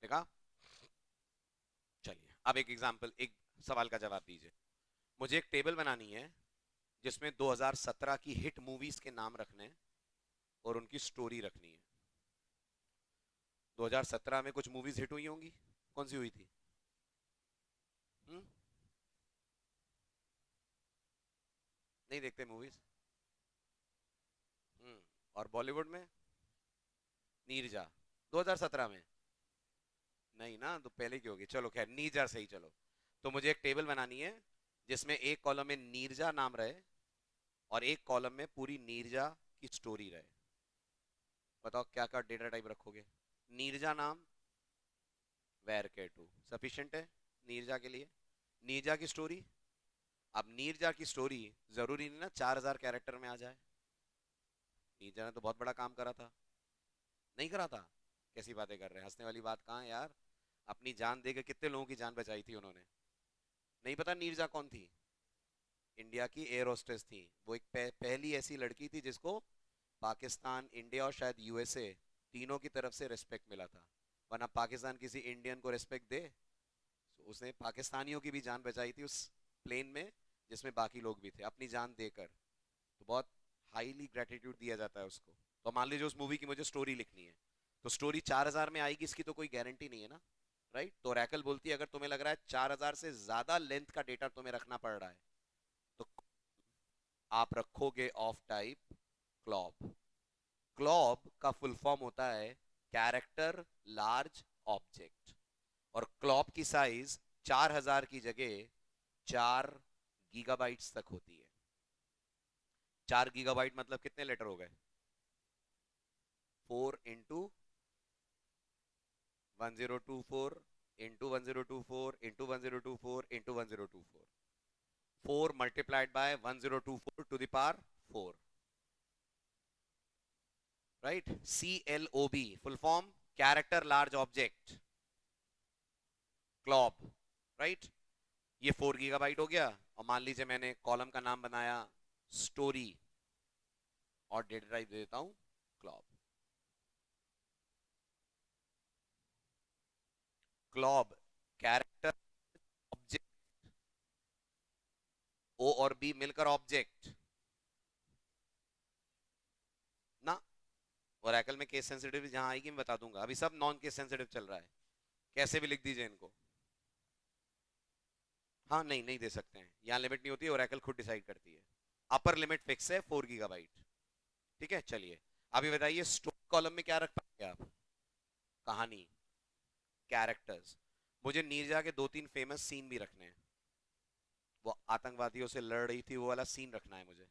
देखा? चलिए अब एक एग्जांपल, एक सवाल का जवाब दीजिए। मुझे एक टेबल बनानी है जिसमें 2017 की हिट मूवीज के नाम रखने हैं और उनकी स्टोरी रखनी है। 2017 में कुछ मूवीज हिट हुई होंगी, कौन सी हुई थी? हम्म? नहीं देखते मूवीज? और बॉलीवुड में? नीरजा 2017 में? नहीं ना, तो पहले की होगी। चलो खैर, नीरजा सही। चलो, तो मुझे एक टेबल बनानी है जिसमें एक कॉलम में नीरजा नाम रहे और एक कॉलम में पूरी नीरजा की स्टोरी रहे। बताओ क्या क्या डेटा टाइप रखोगे? नीरजा नाम वेर के टू सफिशिएंट है नीरजा के लिए। नीरजा की स्टोरी, अब नीरजा की स्टोरी जरूरी नहीं ना 4000 कैरेक्टर में आ जाए। नीरजा ने तो बहुत बड़ा काम करा था। नहीं करा था? कैसी बातें कर रहे हैं, हंसने वाली बात कहाँ है यार। अपनी जान देकर कितने लोगों की जान बचाई थी उन्होंने। नहीं पता नीरजा कौन थी? इंडिया की एयर होस्टेस थी वो। एक पहली ऐसी लड़की थी जिसको पाकिस्तान, इंडिया और शायद यूएसए तीनों की तरफ से रिस्पेक्ट मिला था। वरना पाकिस्तान किसी इंडियन को रिस्पेक्ट दे? तो उसने पाकिस्तानियों की भी जान बचाई थी उस प्लेन में जिसमें बाकी लोग भी थे, अपनी जान देकर। तो बहुत हाईली ग्रेटिट्यूड दिया जाता है उसको। तो मान लीजिए उस मूवी की मुझे स्टोरी लिखनी है, तो स्टोरी 4000 में आएगी इसकी तो कोई गारंटी नहीं है ना, राइट? तो रैकल बोलती है अगर तुम्हें लग रहा है 4000 से ज्यादा लेंथ का डेटा तुम्हें रखना पड़ रहा है तो आप रखोगे ऑफ टाइप क्लॉब। क्लॉब का फुल फॉर्म होता है कैरेक्टर लार्ज ऑब्जेक्ट। और क्लॉब की साइज 4000 की जगह 4 गीगाबाइट्स तक होती है। 4 गीगाबाइट मतलब कितने लेटर हो गए? 4 into 1024 into 1024 into 1024 into 1024, 4 multiplied by 1024 to the power 4, right? CLOB full form character large object CLOB, right? ये 4 गीगाबाइट हो गया। और मान लीजिए मैंने कॉलम का नाम बनाया स्टोरी और डेटा टाइप दे देता हूं क्लॉब। क्लॉब कैरेक्टर ऑब्जेक्ट, ओ और बी मिलकर ऑब्जेक्ट ना। ओरेकल में केस सेंसिटिव जहां आएगी मैं बता दूंगा, अभी सब नॉन केस सेंसिटिव चल रहा है। कैसे भी लिख दीजिए इनको। हाँ, नहीं नहीं दे सकते हैं, यहाँ लिमिट नहीं होती है, ओरेकल खुद डिसाइड करती है। अपर लिमिट फिक्स है 4 गीगाबाइट। ठीक है, चलिए। अभी बताइए स्टोरी कॉलम में क्या रख पाएंगे आप? कहानी, कैरेक्टर्स। मुझे नीरजा के 2-3 फेमस सीन भी रखने हैं। वो आतंकवादियों से लड़ रही थी, वो वाला सीन रखना है मुझे।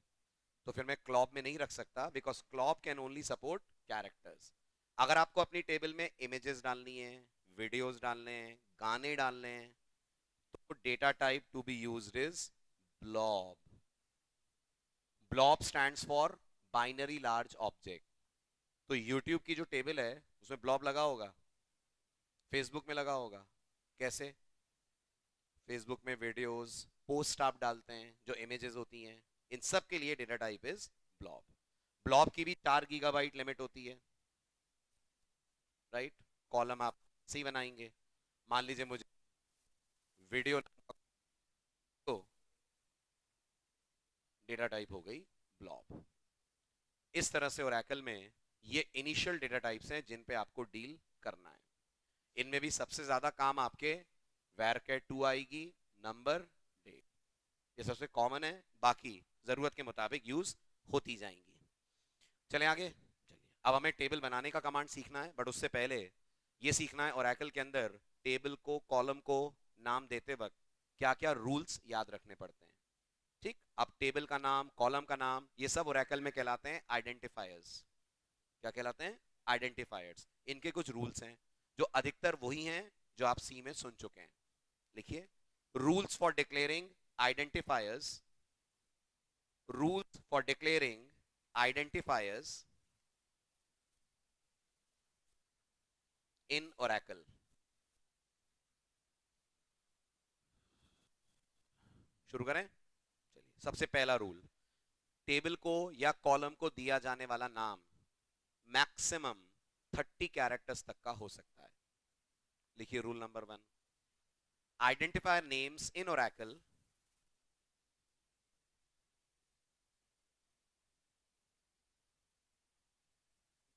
तो फिर मैं क्लॉब में नहीं रख सकता because CLOB can only support characters. अगर आपको अपनी टेबल में इमेजेस डालनी है, वीडियोस डालने हैं, गाने डालने हैं, तो data type two be used is blob. Blob stands for binary large object. तो यूट्यूब की जो टेबल है उसमें ब्लॉब लगा होगा, फेसबुक में लगा होगा। कैसे? फेसबुक में वीडियोस पोस्ट आप डालते हैं जो इमेजेस होती हैं, इन सब के लिए data type is blob. Blob की भी 4 गीगाबाइट लिमिट होती है, राइट? कॉलम आप सी बनाएंगे। मान लीजिए मुझे वीडियो, तो डेटा टाइप हो गई ब्लॉब। इस तरह से ओरेकल में ये इनिशियल डेटा टाइप्स हैं जिन पे आपको डील करना है। इनमें भी सबसे ज्यादा काम आपके varchar 2 आएगी, नंबर, डेट, ये सबसे कॉमन है। बाकी जरूरत के मुताबिक यूज होती जाएंगी। चलें आगे। चलिए, अब हमें टेबल बनाने का कमांड सीखना है, बट उससे पहले ये सीखना है ओरेकल के अंदर टेबल को, कॉलम को नाम देते वक्त क्या क्या रूल्स याद रखने पड़ते हैं। ठीक, अब टेबल का नाम, कॉलम का नाम, ये सब ओरेकल में कहलाते हैं आइडेंटिफायर्स। क्या कहलाते हैं? आइडेंटिफायर्स। इनके कुछ रूल्स हैं जो अधिकतर वही हैं जो आप सी में सुन चुके हैं। लिखिए, rules for declaring identifiers, rules for declaring identifiers in Oracle. शुरू करें? चलिए, सबसे पहला रूल, टेबल को या कॉलम को दिया जाने वाला नाम मैक्सिमम 30 कैरेक्टर्स तक का हो सकता है। लिखिए rule number 1, identifier names in Oracle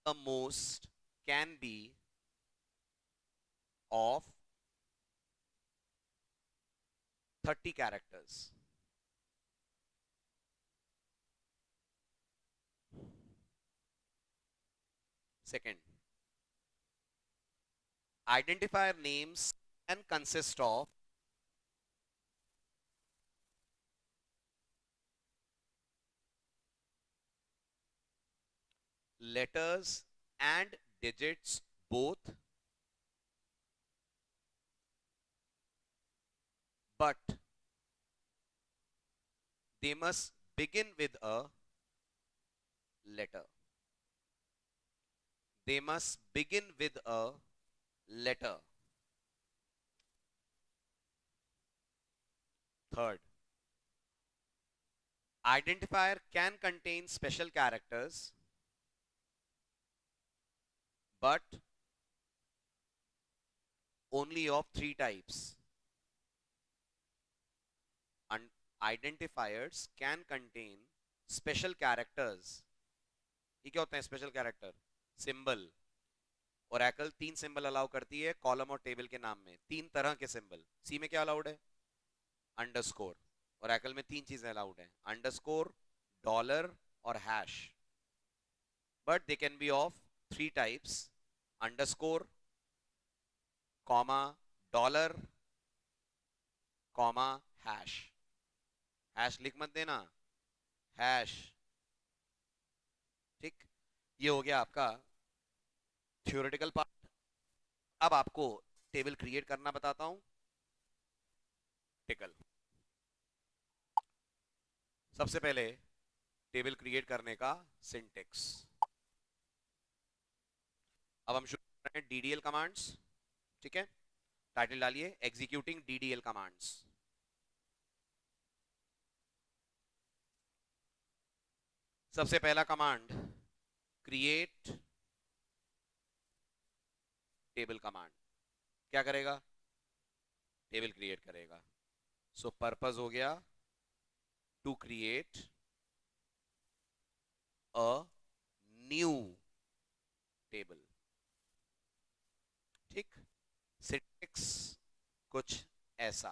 the most can be of 30 characters. Second, identifier names can consist of letters and digits both, but they must begin with a letter. they must begin with a letter. Third, identifier can contain special characters, but only of three types. And identifiers can contain special characters. ये क्या होते हैं special character? Symbol. Oracle तीन symbol allow करती है column और table के नाम में, तीन तरह के सिंबल। सी में क्या अलाउड है? अंडरस्कोर। ओरेकल में तीन चीजें अलाउड है, अंडरस्कोर, डॉलर और hash. But they can be of three types, underscore, comma, dollar, comma, hash. Hash लिख मत देना, हैश। ठीक, ये हो गया आपका थ्योरेटिकल पार्ट। अब आपको टेबल क्रिएट करना बताता हूं। टिकल सबसे पहले टेबल क्रिएट करने का सिंटेक्स। अब हम शुरू कर रहे हैं डीडीएल कमांड्स। ठीक है, टाइटल डालिए एग्जीक्यूटिंग डीडीएल कमांड्स। सबसे पहला कमांड क्रिएट टेबल कमांड क्या करेगा? टेबल क्रिएट करेगा। सो पर्पस हो गया to create a new table. ठीक, सिंटेक्स कुछ ऐसा,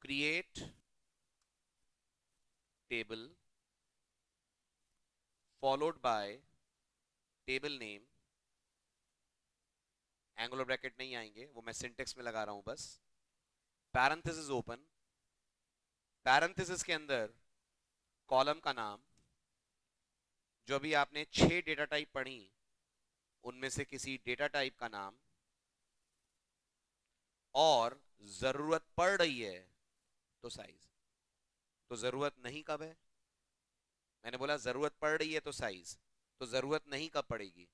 create table followed by table name, angular bracket नहीं आएंगे, वो मैं सिंटेक्स में लगा रहा हूं बस। पैरेंथेसिस ओपन, पैरेंथेसिस के अंदर कॉलम का नाम, जो भी आपने 6 डेटा टाइप पढ़ी उनमें से किसी डेटा टाइप का नाम, और जरूरत पड़ रही है तो साइज। तो जरूरत नहीं कब है? मैंने बोला जरूरत पड़ रही है तो साइज। तो जरूरत नहीं कब पड़ेगी?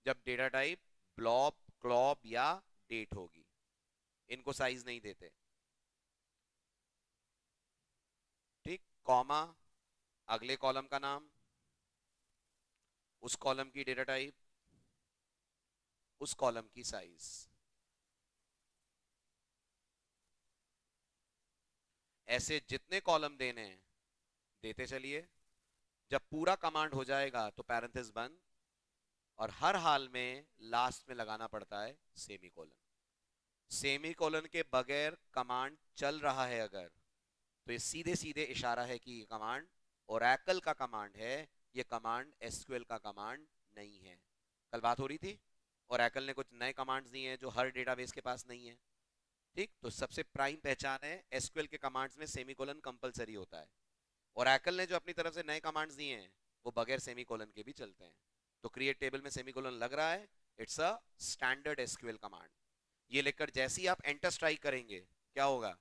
जब डेटा टाइप ब्लॉब, क्लॉब या डेट होगी। इनको साइज नहीं देते। ठीक, कॉमा, अगले कॉलम का नाम, उस कॉलम की डेटा टाइप, उस कॉलम की साइज। ऐसे जितने कॉलम देने हैं देते चलिए। जब पूरा कमांड हो जाएगा तो पैरेंथेसिस बंद, और हर हाल में लास्ट में लगाना पड़ता है सेमीकोलन। सेमीकोलन के बगैर कमांड चल रहा है अगर, तो ये सीधे सीधे इशारा है कि ये कमांड ओरेकल का कमांड है, ये कमांड एसक्यूएल का कमांड नहीं है। कल बात हो रही थी, ओरेकल ने कुछ नए कमांड्स दिए हैं जो हर डेटाबेस के पास नहीं है। ठीक, तो सबसे प्राइम पहचान है एसक्यूएल के कमांड्स में सेमीकोलन कंपलसरी होता है। ओरेकल ने जो अपनी तरफ से नए कमांड्स दिए हैं वो बगैर सेमीकोलन के भी चलते हैं। तो क्रिएट टेबल में सेमीकोलन लग रहा है, it's a standard SQL command. ये लिखकर जैसे ही आप एंटर स्ट्राइक करेंगे क्या होगा?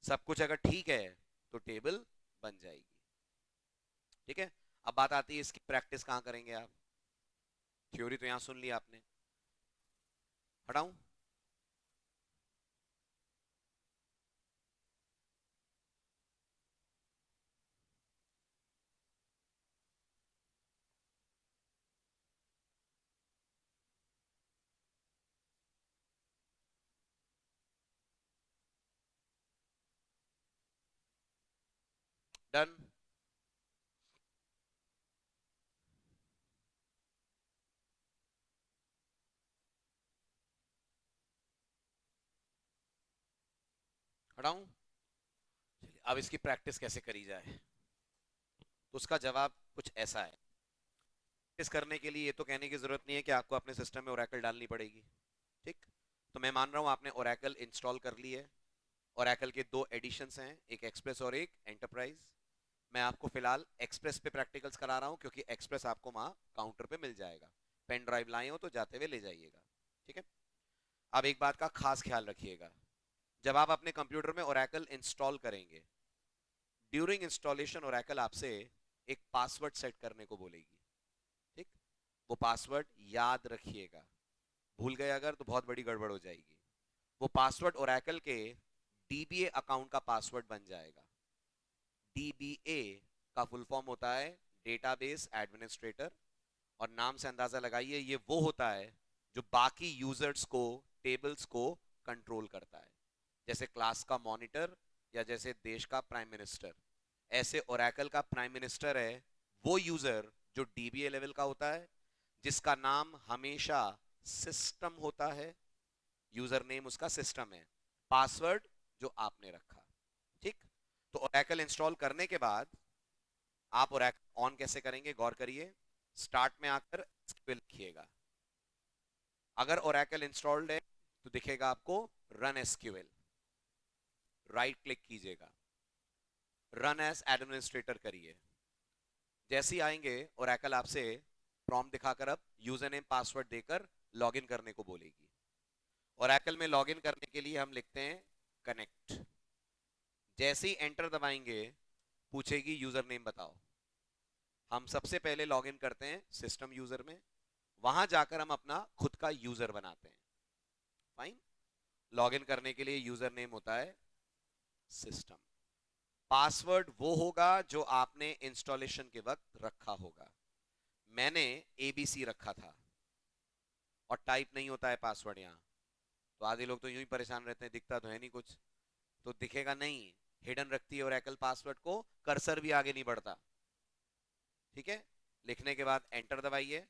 सब कुछ अगर ठीक है तो टेबल बन जाएगी। ठीक है, अब बात आती है इसकी प्रैक्टिस कहां करेंगे आप? थ्योरी तो यहां सुन लिया आपने, हटाऊं? डन। हटाऊं? चलिए, अब इसकी प्रैक्टिस कैसे करी जाए? तो उसका जवाब कुछ ऐसा है। प्रैक्टिस करने के लिए ये तो कहने की जरूरत नहीं है कि आपको अपने सिस्टम में ओरेकल डालनी पड़ेगी। ठीक, तो मैं मान रहा हूं आपने ओरेकल इंस्टॉल कर ली है। ओरेकल के दो एडिशंस हैं, एक एक्सप्रेस और एक एंटरप्राइज। मैं आपको फिलहाल एक्सप्रेस पे प्रैक्टिकल्स करा रहा हूं क्योंकि एक्सप्रेस आपको वहां काउंटर पे मिल जाएगा। पेन ड्राइव लाए हो तो जाते हुए ले जाइएगा। ठीक है, अब एक बात का खास ख्याल रखिएगा, जब आप अपने कंप्यूटर में ओरेकल इंस्टॉल करेंगे, ड्यूरिंग इंस्टॉलेशन ओरेकल आपसे एक पासवर्ड सेट करने को बोलेगी। ठीक, वो पासवर्ड याद रखिएगा, भूल गए अगर तो बहुत बड़ी गड़बड़ हो जाएगी। वो पासवर्ड ओरेकल के डीबीए अकाउंट का पासवर्ड बन जाएगा। डीबीए का फुल फॉर्म होता है डेटाबेस एडमिनिस्ट्रेटर, और नाम से अंदाजा लगाइए ये वो होता है जो बाकी यूजर्स को, टेबल्स को कंट्रोल करता है। जैसे क्लास का मॉनिटर या जैसे देश का प्राइम मिनिस्टर, ऐसे ओरेकल का प्राइम मिनिस्टर है वो यूजर जो डीबीए लेवल का होता है, जिसका नाम हमेशा सिस्टम होता है। यूजर नेम उसका सिस्टम है, पासवर्ड जो आपने रखा। ठीक। तो ओरेकल इंस्टॉल करने के बाद आप ओरेकल ऑन कैसे करेंगे, गौर करिए। स्टार्ट में आकर एसक्यूएल लिखिएगा। अगर ओरेकल इंस्टॉल्ड है तो दिखेगा आपको रन एसक्यूएल, राइट क्लिक कीजिएगा, रन एज एडमिनिस्ट्रेटर करिए। जैसे ही आएंगे ओरेकल आपसे प्रॉम्प्ट दिखाकर अब यूजर नेम पासवर्ड देकर लॉगिन करने को बोलेगी। ओरेकल में लॉगिन करने के लिए हम लिखते हैं कनेक्ट। जैसे ही एंटर दबाएंगे पूछेगी यूजर नेम बताओ। हम सबसे पहले लॉगिन करते हैं सिस्टम यूजर में, वहां जाकर हम अपना खुद का यूजर बनाते हैं। फाइन। लॉगिन करने के लिए यूजर नेम होता है सिस्टम, पासवर्ड वो होगा जो आपने इंस्टॉलेशन के वक्त रखा होगा। मैंने एबीसी रखा था, और टाइप नहीं होता है पासवर्ड यहाँ। तो आधे लोग तो यूं ही परेशान रहते हैं, दिखता तो है नहीं कुछ, तो दिखेगा नहीं, हिडन रखती है ओरेकल पासवर्ड को, कर्सर भी आगे नहीं बढ़ता। ठीक है। लिखने के बाद एंटर दबाइए।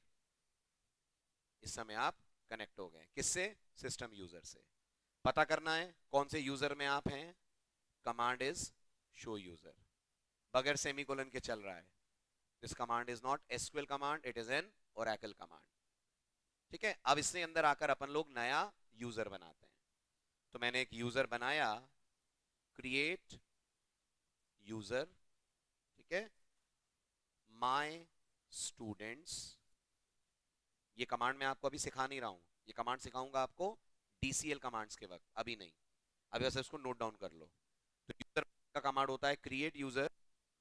इस समय आप कनेक्ट हो गए, किससे, सिस्टम यूजर से। पता करना है कौन से यूजर में आप हैं, कमांड इज शो यूजर, बगैर सेमीकोलन के चल रहा है। This command is not SQL command, it is an Oracle command. ठीक है। अब इसके अंदर आकर अपन लोग नया यूजर बनाते हैं। तो मैंने एक यूजर बनाया, क्रिएट यूजर। ठीक है। माय स्टूडेंट्स, ये कमांड मैं आपको अभी सिखा नहीं रहा हूं, ये कमांड सिखाऊंगा आपको डीसीएल कमांड्स के वक्त, अभी नहीं। अभी बस इसको नोट डाउन कर लो। तो यूजर का कमांड होता है क्रिएट यूजर,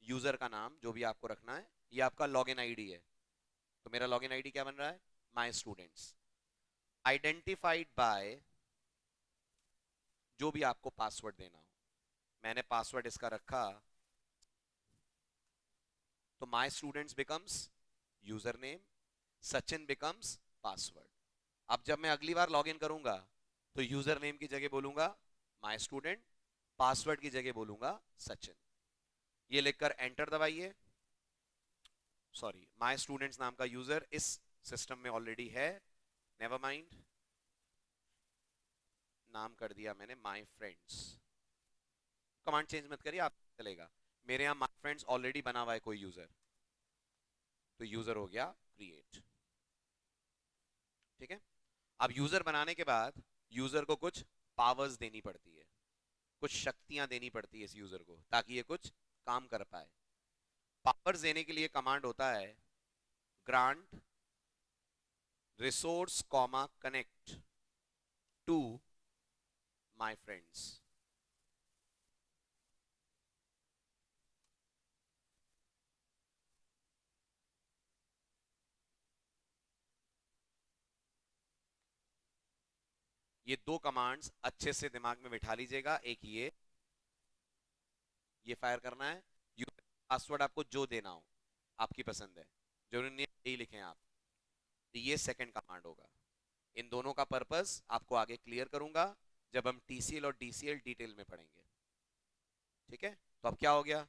यूजर का नाम जो भी आपको रखना है, ये आपका लॉगिन आईडी है। तो मेरा लॉगिन आईडी क्या बन रहा है, माय स्टूडेंट्स। आइडेंटिफाइड बाय, जो भी आपको पासवर्ड देना हो, मैंने पासवर्ड इसका रखा, तो my students becomes user name, Sachin becomes password. अब जब मैं अगली बार लॉगिन करूंगा तो यूजर नेम की जगह बोलूंगा माय स्टूडेंट, पासवर्ड की जगह बोलूंगा सचिन। ये लिखकर एंटर दबाइए। सॉरी, माय स्टूडेंट्स नाम का यूजर इस सिस्टम में ऑलरेडी है, नेवर माइंड, नाम कर दिया मैंने माय फ्रेंड्स। कमांड चेंज मत करिए, आप चलेगा। मेरे यहां माय फ्रेंड्स ऑलरेडी बना हुआ है कोई यूजर, तो यूजर हो गया क्रिएट। ठीक है। अब यूजर बनाने के बाद यूजर को कुछ पावर्स देनी पड़ती है, कुछ शक्तियां देनी पड़ती है इस यूजर को, ताकि ये कुछ काम कर पाए। पावर्स देने के लिए कमांड होता है grant resource comma connect to my friends. ये दो कमांड्स अच्छे से दिमाग में बिठा लीजिएगा। एक ये फायर करना है, यूजर पासवर्ड आपको जो देना हो, आपकी पसंद है, जरूरी नहीं यही लिखें आप। तो ये सेकंड कमांड होगा। इन दोनों का पर्पस आपको आगे क्लियर करूंगा जब हम टीसीएल और डीसीएल डिटेल में पढ़ेंगे। ठीक है। तो अब क्या हो गया,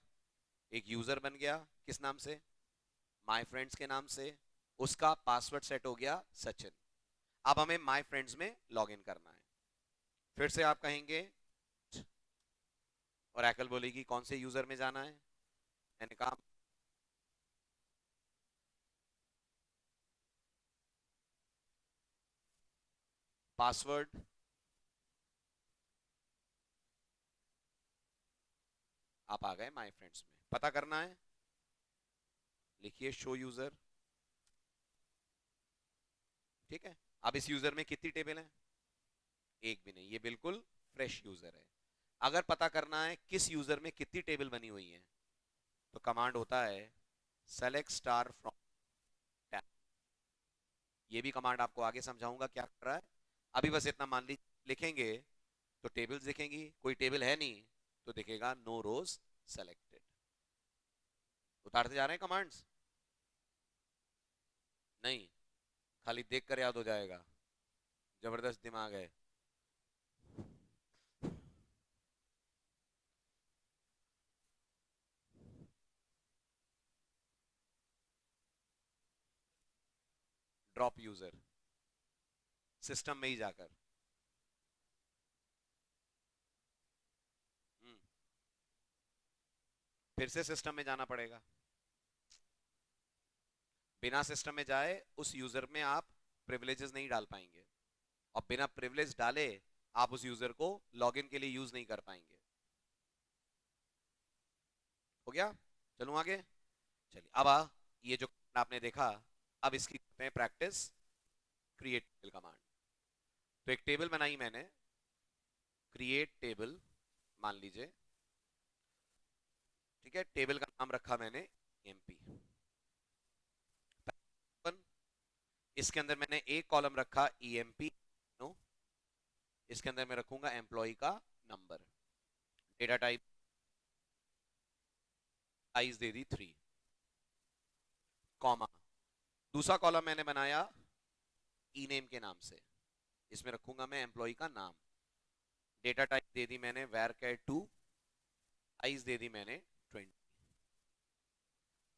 एक यूजर बन गया, किस नाम से, माय फ्रेंड्स के नाम से, उसका पासवर्ड सेट हो गया सचिन। अब हमें माय फ्रेंड्स में लॉगिन करना है। फिर से आप कहेंगे, और एकल बोलेगी कौन से यूजर में जाना है। मैंने कहा पासवर्ड, आप आ गए माय फ्रेंड्स में। पता करना है, लिखिए शो यूजर। ठीक है। अब इस यूजर में कितनी टेबल है, एक भी नहीं, ये बिल्कुल फ्रेश यूजर है। अगर पता करना है किस यूजर में कितनी टेबल बनी हुई है, तो कमांड होता है सेलेक्ट स्टार फ्रॉम टैब। ये भी कमांड आपको आगे समझाऊंगा क्या कर रहा है। अभी बस इतना मान ली लिखेंगे तो टेबल्स दिखेंगी, कोई टेबल है नहीं तो दिखेगा नो रोज सेलेक्टेड। उतारते जा रहे हैं कमांड्स? नहीं, खाली देख कर याद हो जाएगा। जबरदस्त दिमाग है। ड्रॉप यूजर, सिस्टम में ही जाकर। हम्म, फिर से सिस्टम में जाना पड़ेगा। बिना सिस्टम में जाए उस यूजर में आप प्रिविलेजेस नहीं डाल पाएंगे, और बिना प्रिविलेज डाले आप उस यूजर को लॉगिन के लिए यूज नहीं कर पाएंगे। हो गया? चलूं आगे? चलिए अब ये जो आपने देखा, अब इसकी करते हैं प्रैक्टिस। Create table command. तो एक टेबल बनाई मैंने, क्रिएट टेबल मान लीजिए। ठीक है, टेबल का नाम रखा मैंने एमपी। इसके अंदर मैंने एक कॉलम रखा ईएमपी। नो, इसके अंदर मैं रखूंगा एम्प्लॉय का नंबर। डेटा टाइप साइज दे दी 3, कॉमा। दूसरा कॉलम मैंने बनाया ई नेम के नाम से, इसमें रखूंगा मैं एम्प्लॉय का नाम। डेटा टाइप दे दी मैंने varchar2, साइज दे दी मैंने 20।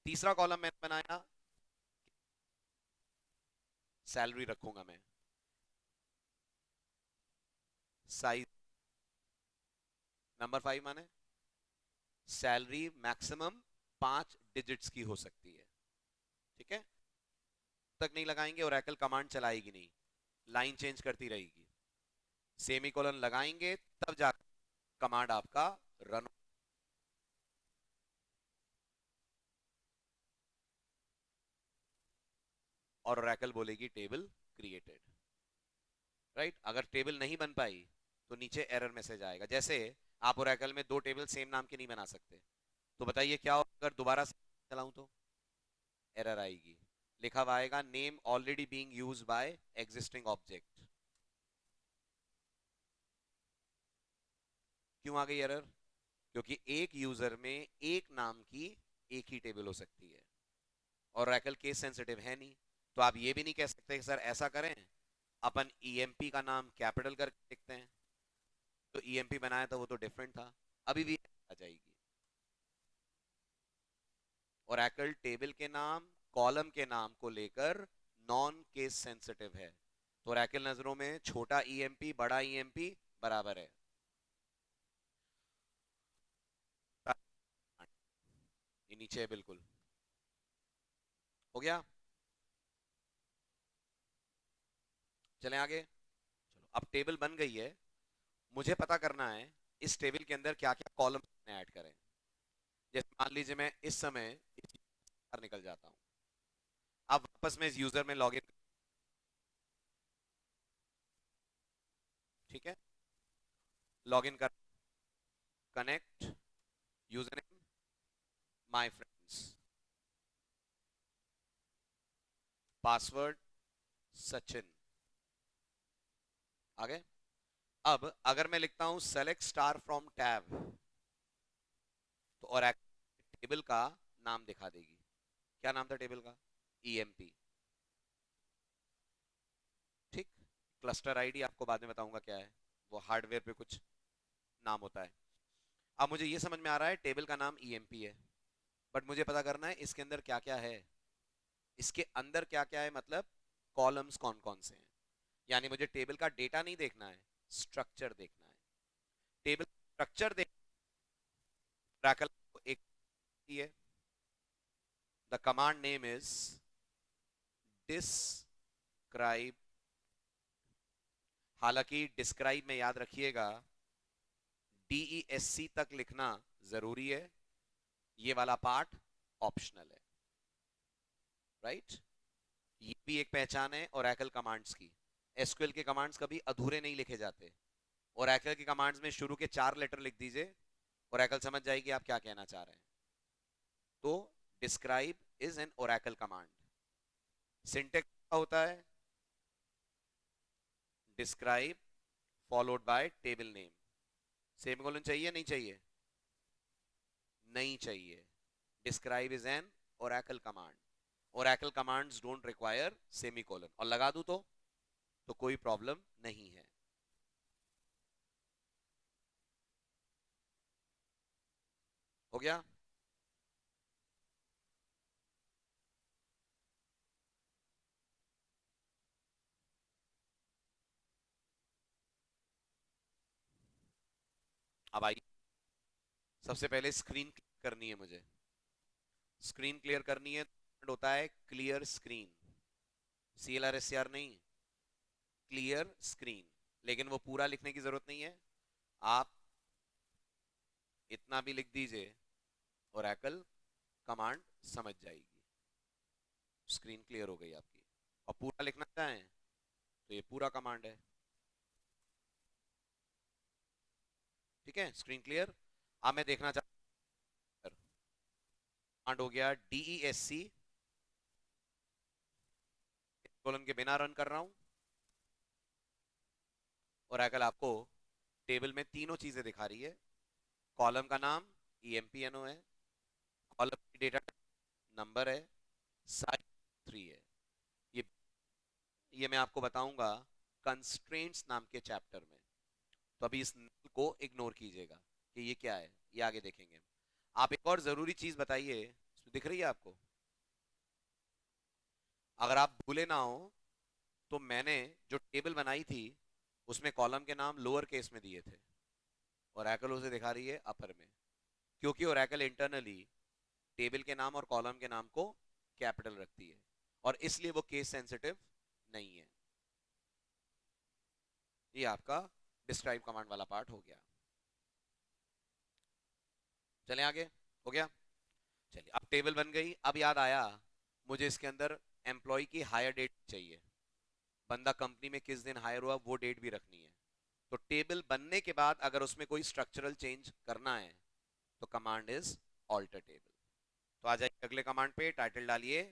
तीसरा कॉलम मैंने बनाया सैलरी रखूंगा मैं, साइज नंबर 5 माने सैलरी मैक्सिमम 5 डिजिट्स की हो सकती है। ठीक है, तक नहीं लगाएंगे, ओरेकल कमांड चलाएगी नहीं, लाइन चेंज करती रहेगी। सेमीकोलन लगाएंगे तब जाकर कमांड आपका रन। और ओरेकल बोलेगी टेबल क्रिएटेड। राइट? अगर टेबल नहीं बन पाई तो नीचे एरर मैसेज आएगा। जैसे आप ओरेकल में दो टेबल सेम नाम के नहीं बना सकते, तो बताइए क्या होगा अगर दोबारा से चलाऊं तो? एरर आएगी, लिखा हुआ आएगा name already being used by existing object. क्यों आ गई एरर? क्योंकि एक यूजर में एक नाम की एक ही टेबल हो सकती है, और ओरेकल केस सेंसिटिव है नहीं। तो आप ये भी नहीं कह सकते कि सर ऐसा करें, अपन ईएमपी का नाम कैपिटल करके लिखते हैं। तो ईएमपी बनाया था वो तो डिफरेंट था। अभी भी आ जाएगी। ओरेकल टेबल के नाम, कॉलम के नाम को लेकर नॉन केस सेंसिटिव है। तो ओरेकल नजरों में छोटा ईएमपी बड़ा ईएमपी बराबर है। ये नीचे है बिल्कुल। हो गया? चलें आगे। चलो, अब टेबल बन गई है, मुझे पता करना है इस टेबल के अंदर क्या क्या कॉलम ऐड करें। जैसे मान लीजिए मैं इस समय बाहर निकल जाता हूं, अब वापस मैं इस यूजर में लॉग इन। ठीक है, लॉग इन कर, connect, user name my friends, password Sachin. आगे, अब अगर मैं लिखता हूं सेलेक्ट स्टार फ्रॉम टैब, तो और टेबल का नाम दिखा देगी। क्या नाम था टेबल का? ईएमपी। ठीक, क्लस्टर आईडी आपको बाद में बताऊंगा क्या है, वो हार्डवेयर पे कुछ नाम होता है। अब मुझे ये समझ में आ रहा है टेबल का नाम ईएमपी है, बट मुझे पता करना है इसके अंदर क्या क्या है। इसके अंदर क्या क्या है मतलब कॉलम्स कौन कौन से हैं। यानी मुझे टेबल का डेटा नहीं देखना है, स्ट्रक्चर देखना है। टेबल स्ट्रक्चर देख एक है। The command name is describe. हालांकि डिस्क्राइब में याद रखिएगा DESC तक लिखना जरूरी है, ये वाला पार्ट ऑप्शनल है। राइट? ये भी एक पहचान है ओरेकल कमांड्स की। एसक्यूएल के कमांड्स कभी अधूरे नहीं लिखे जाते। ओरेकल के कमांड्स में शुरू के 4 लेटर लिख दीजिए, ओरेकल समझ जाएगी आप क्या कहना चाह रहे हैं। तो describe is an Oracle command. Syntax होता है describe followed by table name. Semicolon चाहिए नहीं चाहिए? नहीं चाहिए। Describe is an Oracle command. Oracle commands don't require semicolon. और लगा दूं तो कोई प्रॉब्लम नहीं है। हो गया? अब आइए, सबसे पहले स्क्रीन करनी है मुझे। स्क्रीन क्लियर करनी है तो होता है क्लियर स्क्रीन, CLR SCR नहीं, क्लियर स्क्रीन। लेकिन वो पूरा लिखने की जरूरत नहीं है, आप इतना भी लिख दीजिए, ओरेकल कमांड समझ जाएगी। स्क्रीन क्लियर हो गई आपकी। और पूरा लिखना चाहें तो ये पूरा कमांड है। ठीक है, स्क्रीन क्लियर। अब मैं देखना चाहता, कमांड हो गया DESC, कोलन के बिना रन कर रहा हूं। ओरेकल आपको टेबल में तीनों चीजें दिखा रही है। कॉलम का नाम EMPNO है, कॉलम की डेटा नंबर है, साइज 3 है। ये ये मैं आपको बताऊंगा कंस्ट्रेंट्स नाम के चैप्टर में। तो अभी इस को इग्नोर कीजिएगा कि ये क्या है, ये आगे देखेंगे। आप एक और जरूरी चीज बताइए, दिख रही है आपको? अगर आप भूले ना हो तो मैंने जो टेबल बनाई थी उसमें कॉलम के नाम लोअर केस में दिए थे, ओरेकल उसे दिखा रही है अपर में, क्योंकि ओरेकल इंटरनली टेबल के नाम और कॉलम के नाम को कैपिटल रखती है, और इसलिए वो केस सेंसिटिव नहीं है। ये आपका डिस्क्राइब कमांड वाला पार्ट हो गया। चलें आगे। हो गया? चलिए, अब टेबल बन गई। अब याद आया मुझे इसके अंदर एम्प्लॉय की हायर डेट चाहिए, बंदा कंपनी में किस दिन हायर हुआ वो डेट भी रखनी है। तो टेबल बनने के बाद अगर उसमें कोई स्ट्रक्चरल चेंज करना है तो कमांड इज ऑल्टर टेबल। तो आ जाइए अगले कमांड पे, टाइटल डालिए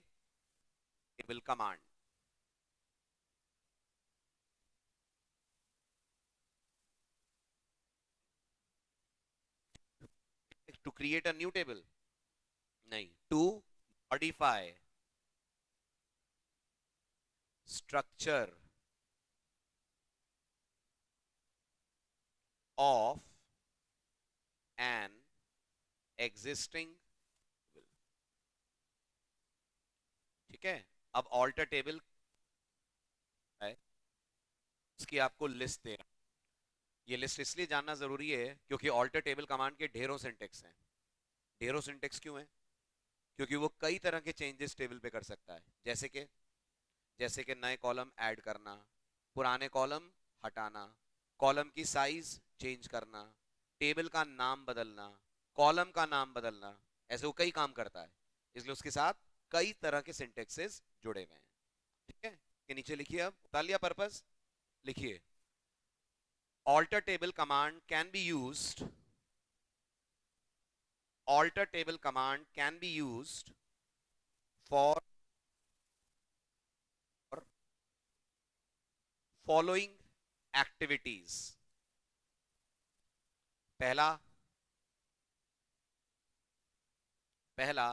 table command. To create a new table नहीं, to modify structure of an existing table. ठीक है, अब ऑल्टर टेबल है, इसकी आपको लिस्ट दे रहा हूं। ये लिस्ट इसलिए जानना जरूरी है क्योंकि ऑल्टर टेबल कमांड के ढेरों सिंटेक्स हैं। ढेरों सिंटेक्स क्यों है? क्योंकि वो कई तरह के चेंजेस टेबल पे कर सकता है। जैसे कि नए कॉलम ऐड करना, पुराने कॉलम हटाना, कॉलम की साइज चेंज करना, टेबल का नाम बदलना, कॉलम का नाम बदलना। ऐसे वो कई काम करता है, इसलिए उसके साथ कई तरह के सिंटेक्सेस जुड़े हुए हैं। ठीक है, के नीचे लिखिए, अब बता लिया पर्पस, लिखिए alter table command can be used, alter table command can be used for following activities। पहला पहला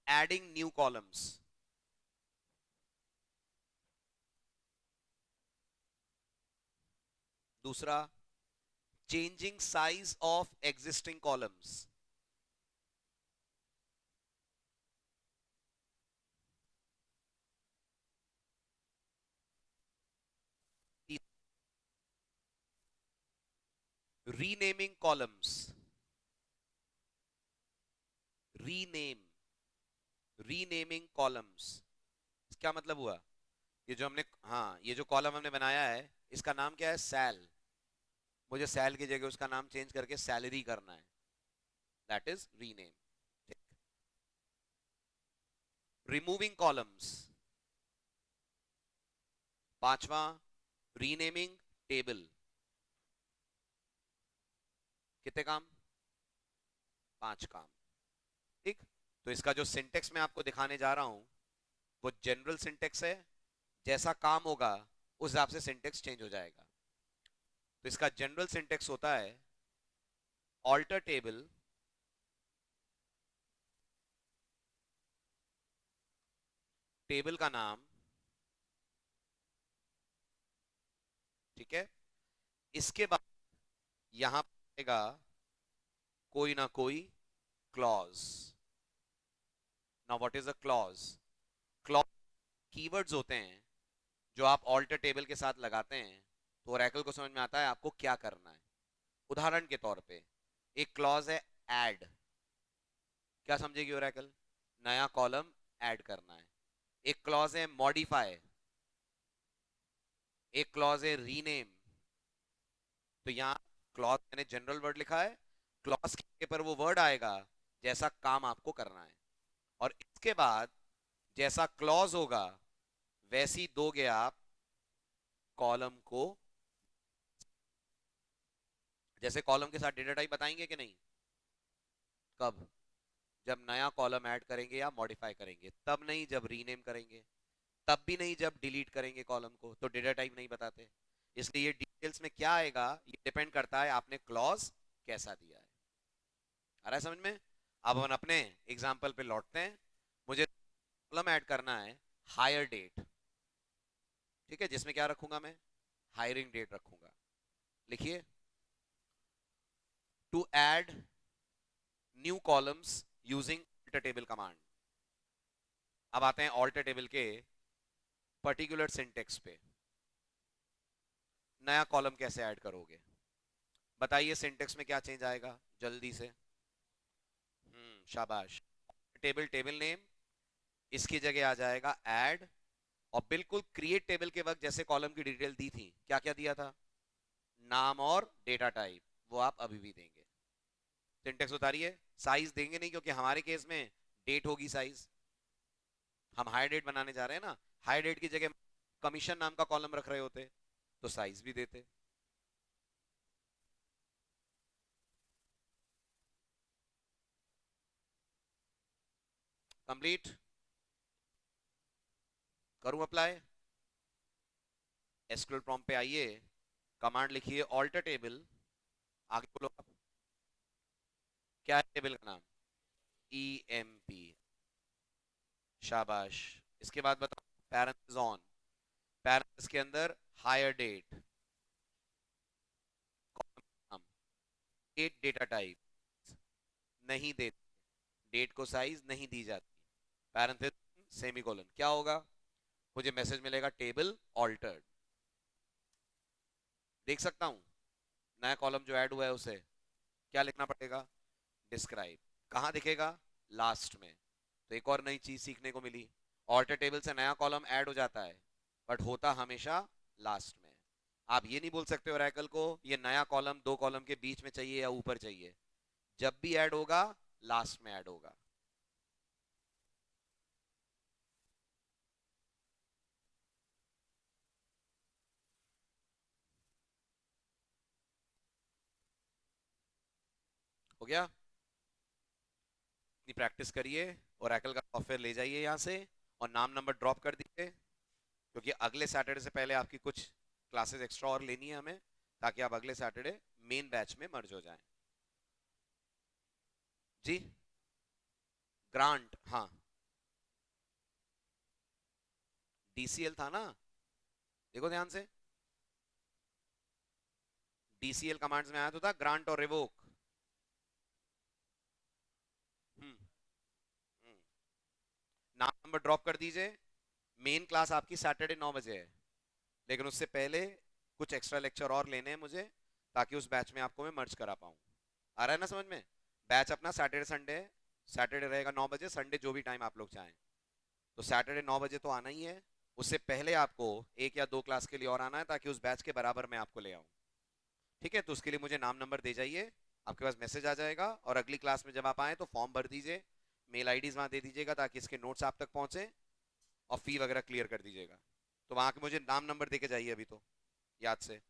adding new columns। दूसरा changing size of existing columns। renaming columns। rename renaming columns क्या मतलब हुआ? ये जो हमने, हाँ, ये जो कॉलम हमने बनाया है इसका नाम क्या है? सैल। मुझे सैल की जगह उसका नाम चेंज करके सैलरी करना है, that is rename. Removing columns. पांचवा रीनेमिंग टेबल। कितने काम? 5 काम। ठीक, तो इसका जो सिंटेक्स मैं आपको दिखाने जा रहा हूं वो जनरल सिंटेक्स है। जैसा काम होगा उस हिसाब से सिंटेक्स चेंज हो जाएगा। तो इसका जनरल सिंटेक्स होता है ऑल्टर टेबल टेबल का नाम, ठीक है, इसके बाद यहां आएगा कोई ना कोई clause. Now what is a clause? Clause keywords होते हैं जो आप ऑल्टर टेबल के साथ लगाते हैं, तो ओरेकल को समझ में आता है आपको क्या करना है। उदाहरण के तौर पे एक क्लॉज है ऐड, क्या समझेगी ओरेकल? नया कॉलम ऐड करना है। एक क्लॉज है मॉडिफाई, एक क्लॉज है रीनेम। तो यहाँ क्लॉज मैंने जनरल वर्ड लिखा है, क्लॉज के पर वो वर्ड आएगा जैसा काम आपको करना है, और इसके बाद जैसा क्लॉज होगा वैसी दोगे आप कॉलम को। जैसे कॉलम के साथ डेटा टाइप बताएंगे कि नहीं? कब? जब नया कॉलम ऐड करेंगे या मॉडिफाई करेंगे, तब नहीं जब रीनेम करेंगे, तब भी नहीं जब डिलीट करेंगे कॉलम को, तो डेटा टाइप नहीं बताते। इसलिए ये डिटेल्स में क्या आएगा ये डिपेंड करता है आपने क्लॉज कैसा दिया है। आ रहा है समझ में? अब हम अपने एग्जाम्पल पे लौटते हैं। मुझे कॉलम ऐड करना है हायर डेट, ठीक है, जिसमें क्या रखूंगा मैं? हायरिंग डेट रखूंगा। लिखिए, to add new columns using alter table command. अब आते हैं अल्टर टेबल के पर्टिकुलर सिंटेक्स पे। नया कॉलम कैसे ऐड करोगे? बताइए सिंटेक्स में क्या चेंज आएगा जल्दी से। शाबाश। टेबल टेबल नेम, इसकी जगह आ जाएगा ऐड। और बिल्कुल क्रिएट टेबल के वक्त जैसे कॉलम की डिटेल दी थी, क्या क्या दिया था? नाम और डेटा टाइप, वो आप अभी भी देंगे। सिंटेक्स उतारिए। साइज देंगे नहीं, क्योंकि हमारे केस में डेट होगी साइज, हम हाई डेट बनाने जा रहे हैं ना। हाई डेट की जगह कमीशन नाम का कॉलम रख रहे होते तो साइज भी देते। कंप्लीट। करूं अप्लाई? एसक्यूएल प्रॉम्प्ट पे आइए, कमांड लिखिए ऑल्टर टेबल, आगे बोलो आप, क्या है टेबल का नाम? E M P. शाबाश। इसके बाद बताओ पैरेंथेसिस ऑन, पैरेंथेसिस के अंदर हायर डेट, नाम, डेट डेटा टाइप नहीं देते, डेट को साइज नहीं दी जाती, पैरेंथेसिस सेमीकोलन। क्या होगा? मुझे मैसेज मिलेगा टेबल ऑल्टर्ड। देख सकता हूं नया कॉलम जो ऐड हुआ है उसे क्या लिखना पड़ेगा? डिस्क्राइब। कहां दिखेगा? लास्ट में। तो एक और नई चीज सीखने को मिली, ऑल्टर टेबल से नया कॉलम ऐड हो जाता है बट होता हमेशा लास्ट में। आप ये नहीं बोल सकते ओरेकल को ये नया कॉलम दो कॉलम के बीच में चाहिए या ऊपर चाहिए, जब भी ऐड होगा लास्ट में ऐड होगा। हो गया? इतनी प्रैक्टिस करिए, ओरेकल का सॉफ्टवेयर ले जाइए यहाँ से और नाम नंबर ड्रॉप कर दीजिए, क्योंकि अगले सैटरडे से पहले आपकी कुछ क्लासेस एक्स्ट्रा और लेनी है हमें, ताकि आप अगले सैटरडे मेन बैच में मर्ज हो जाएं। जी, ग्रांट, हाँ, डीसीएल था ना, देखो ध्यान से, डीसीएल कमांड्स में आया तो था ग्रांट और रिवोक। हम्म हम्म। नाम नंबर ड्रॉप कर दीजिए। मेन क्लास आपकी सैटरडे 9 बजे है, लेकिन उससे पहले कुछ एक्स्ट्रा लेक्चर और लेने हैं मुझे, ताकि उस बैच में आपको मैं मर्ज करा पाऊँ। आ रहा है ना समझ में? बैच अपना सैटरडे संडे, सैटरडे रहेगा 9 बजे, संडे जो भी टाइम आप लोग चाहें। तो सैटरडे 9 बजे तो आना ही है, उससे पहले आपको एक या दो क्लास के लिए और आना है, ताकि उस बैच के बराबर मैं आपको ले आऊँ। ठीक है? तो उसके लिए मुझे नाम नंबर दे जाइए, आपके पास मैसेज आ जाएगा, और अगली क्लास में जब आप आए तो फॉर्म भर दीजिए, मेल आईडीज वहां दे दीजिएगा ताकि इसके नोट्स आप तक पहुंचे, और फी वगैरह क्लियर कर दीजिएगा। तो वहां के मुझे नाम नंबर दे के जाइए अभी तो, याद से।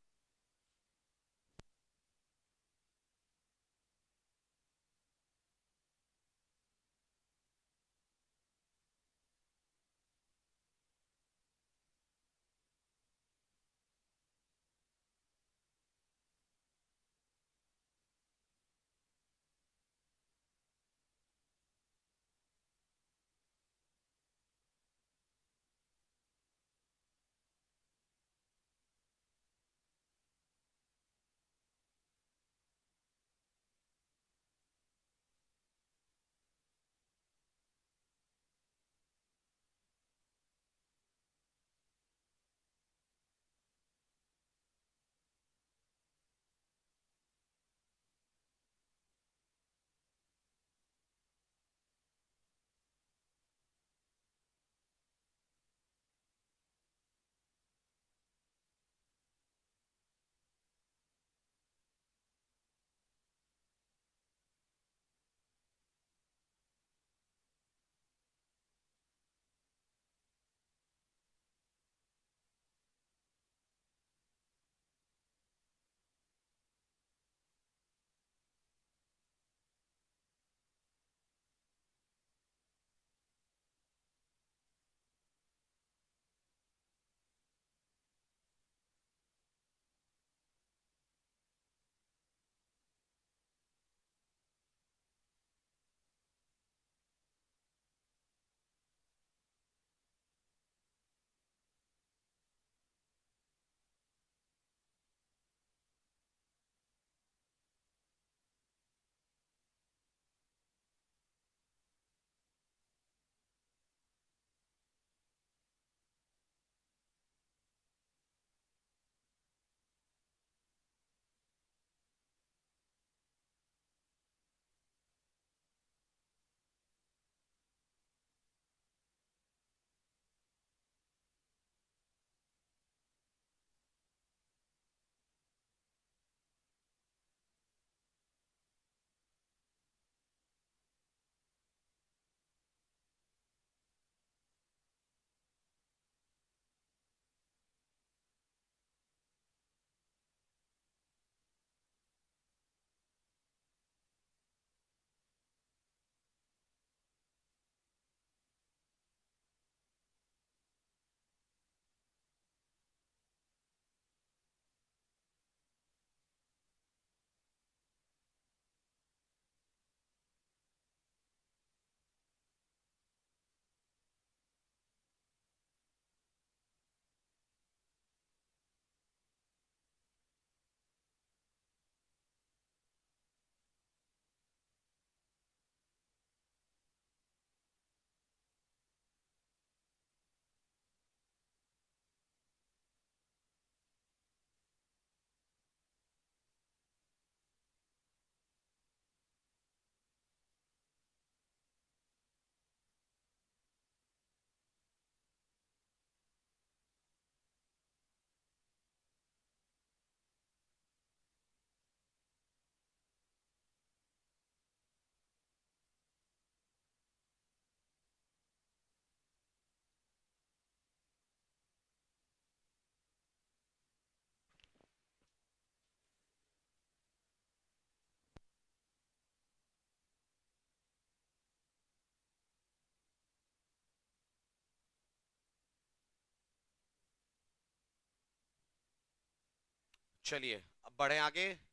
चलिए अब बढ़े आगे।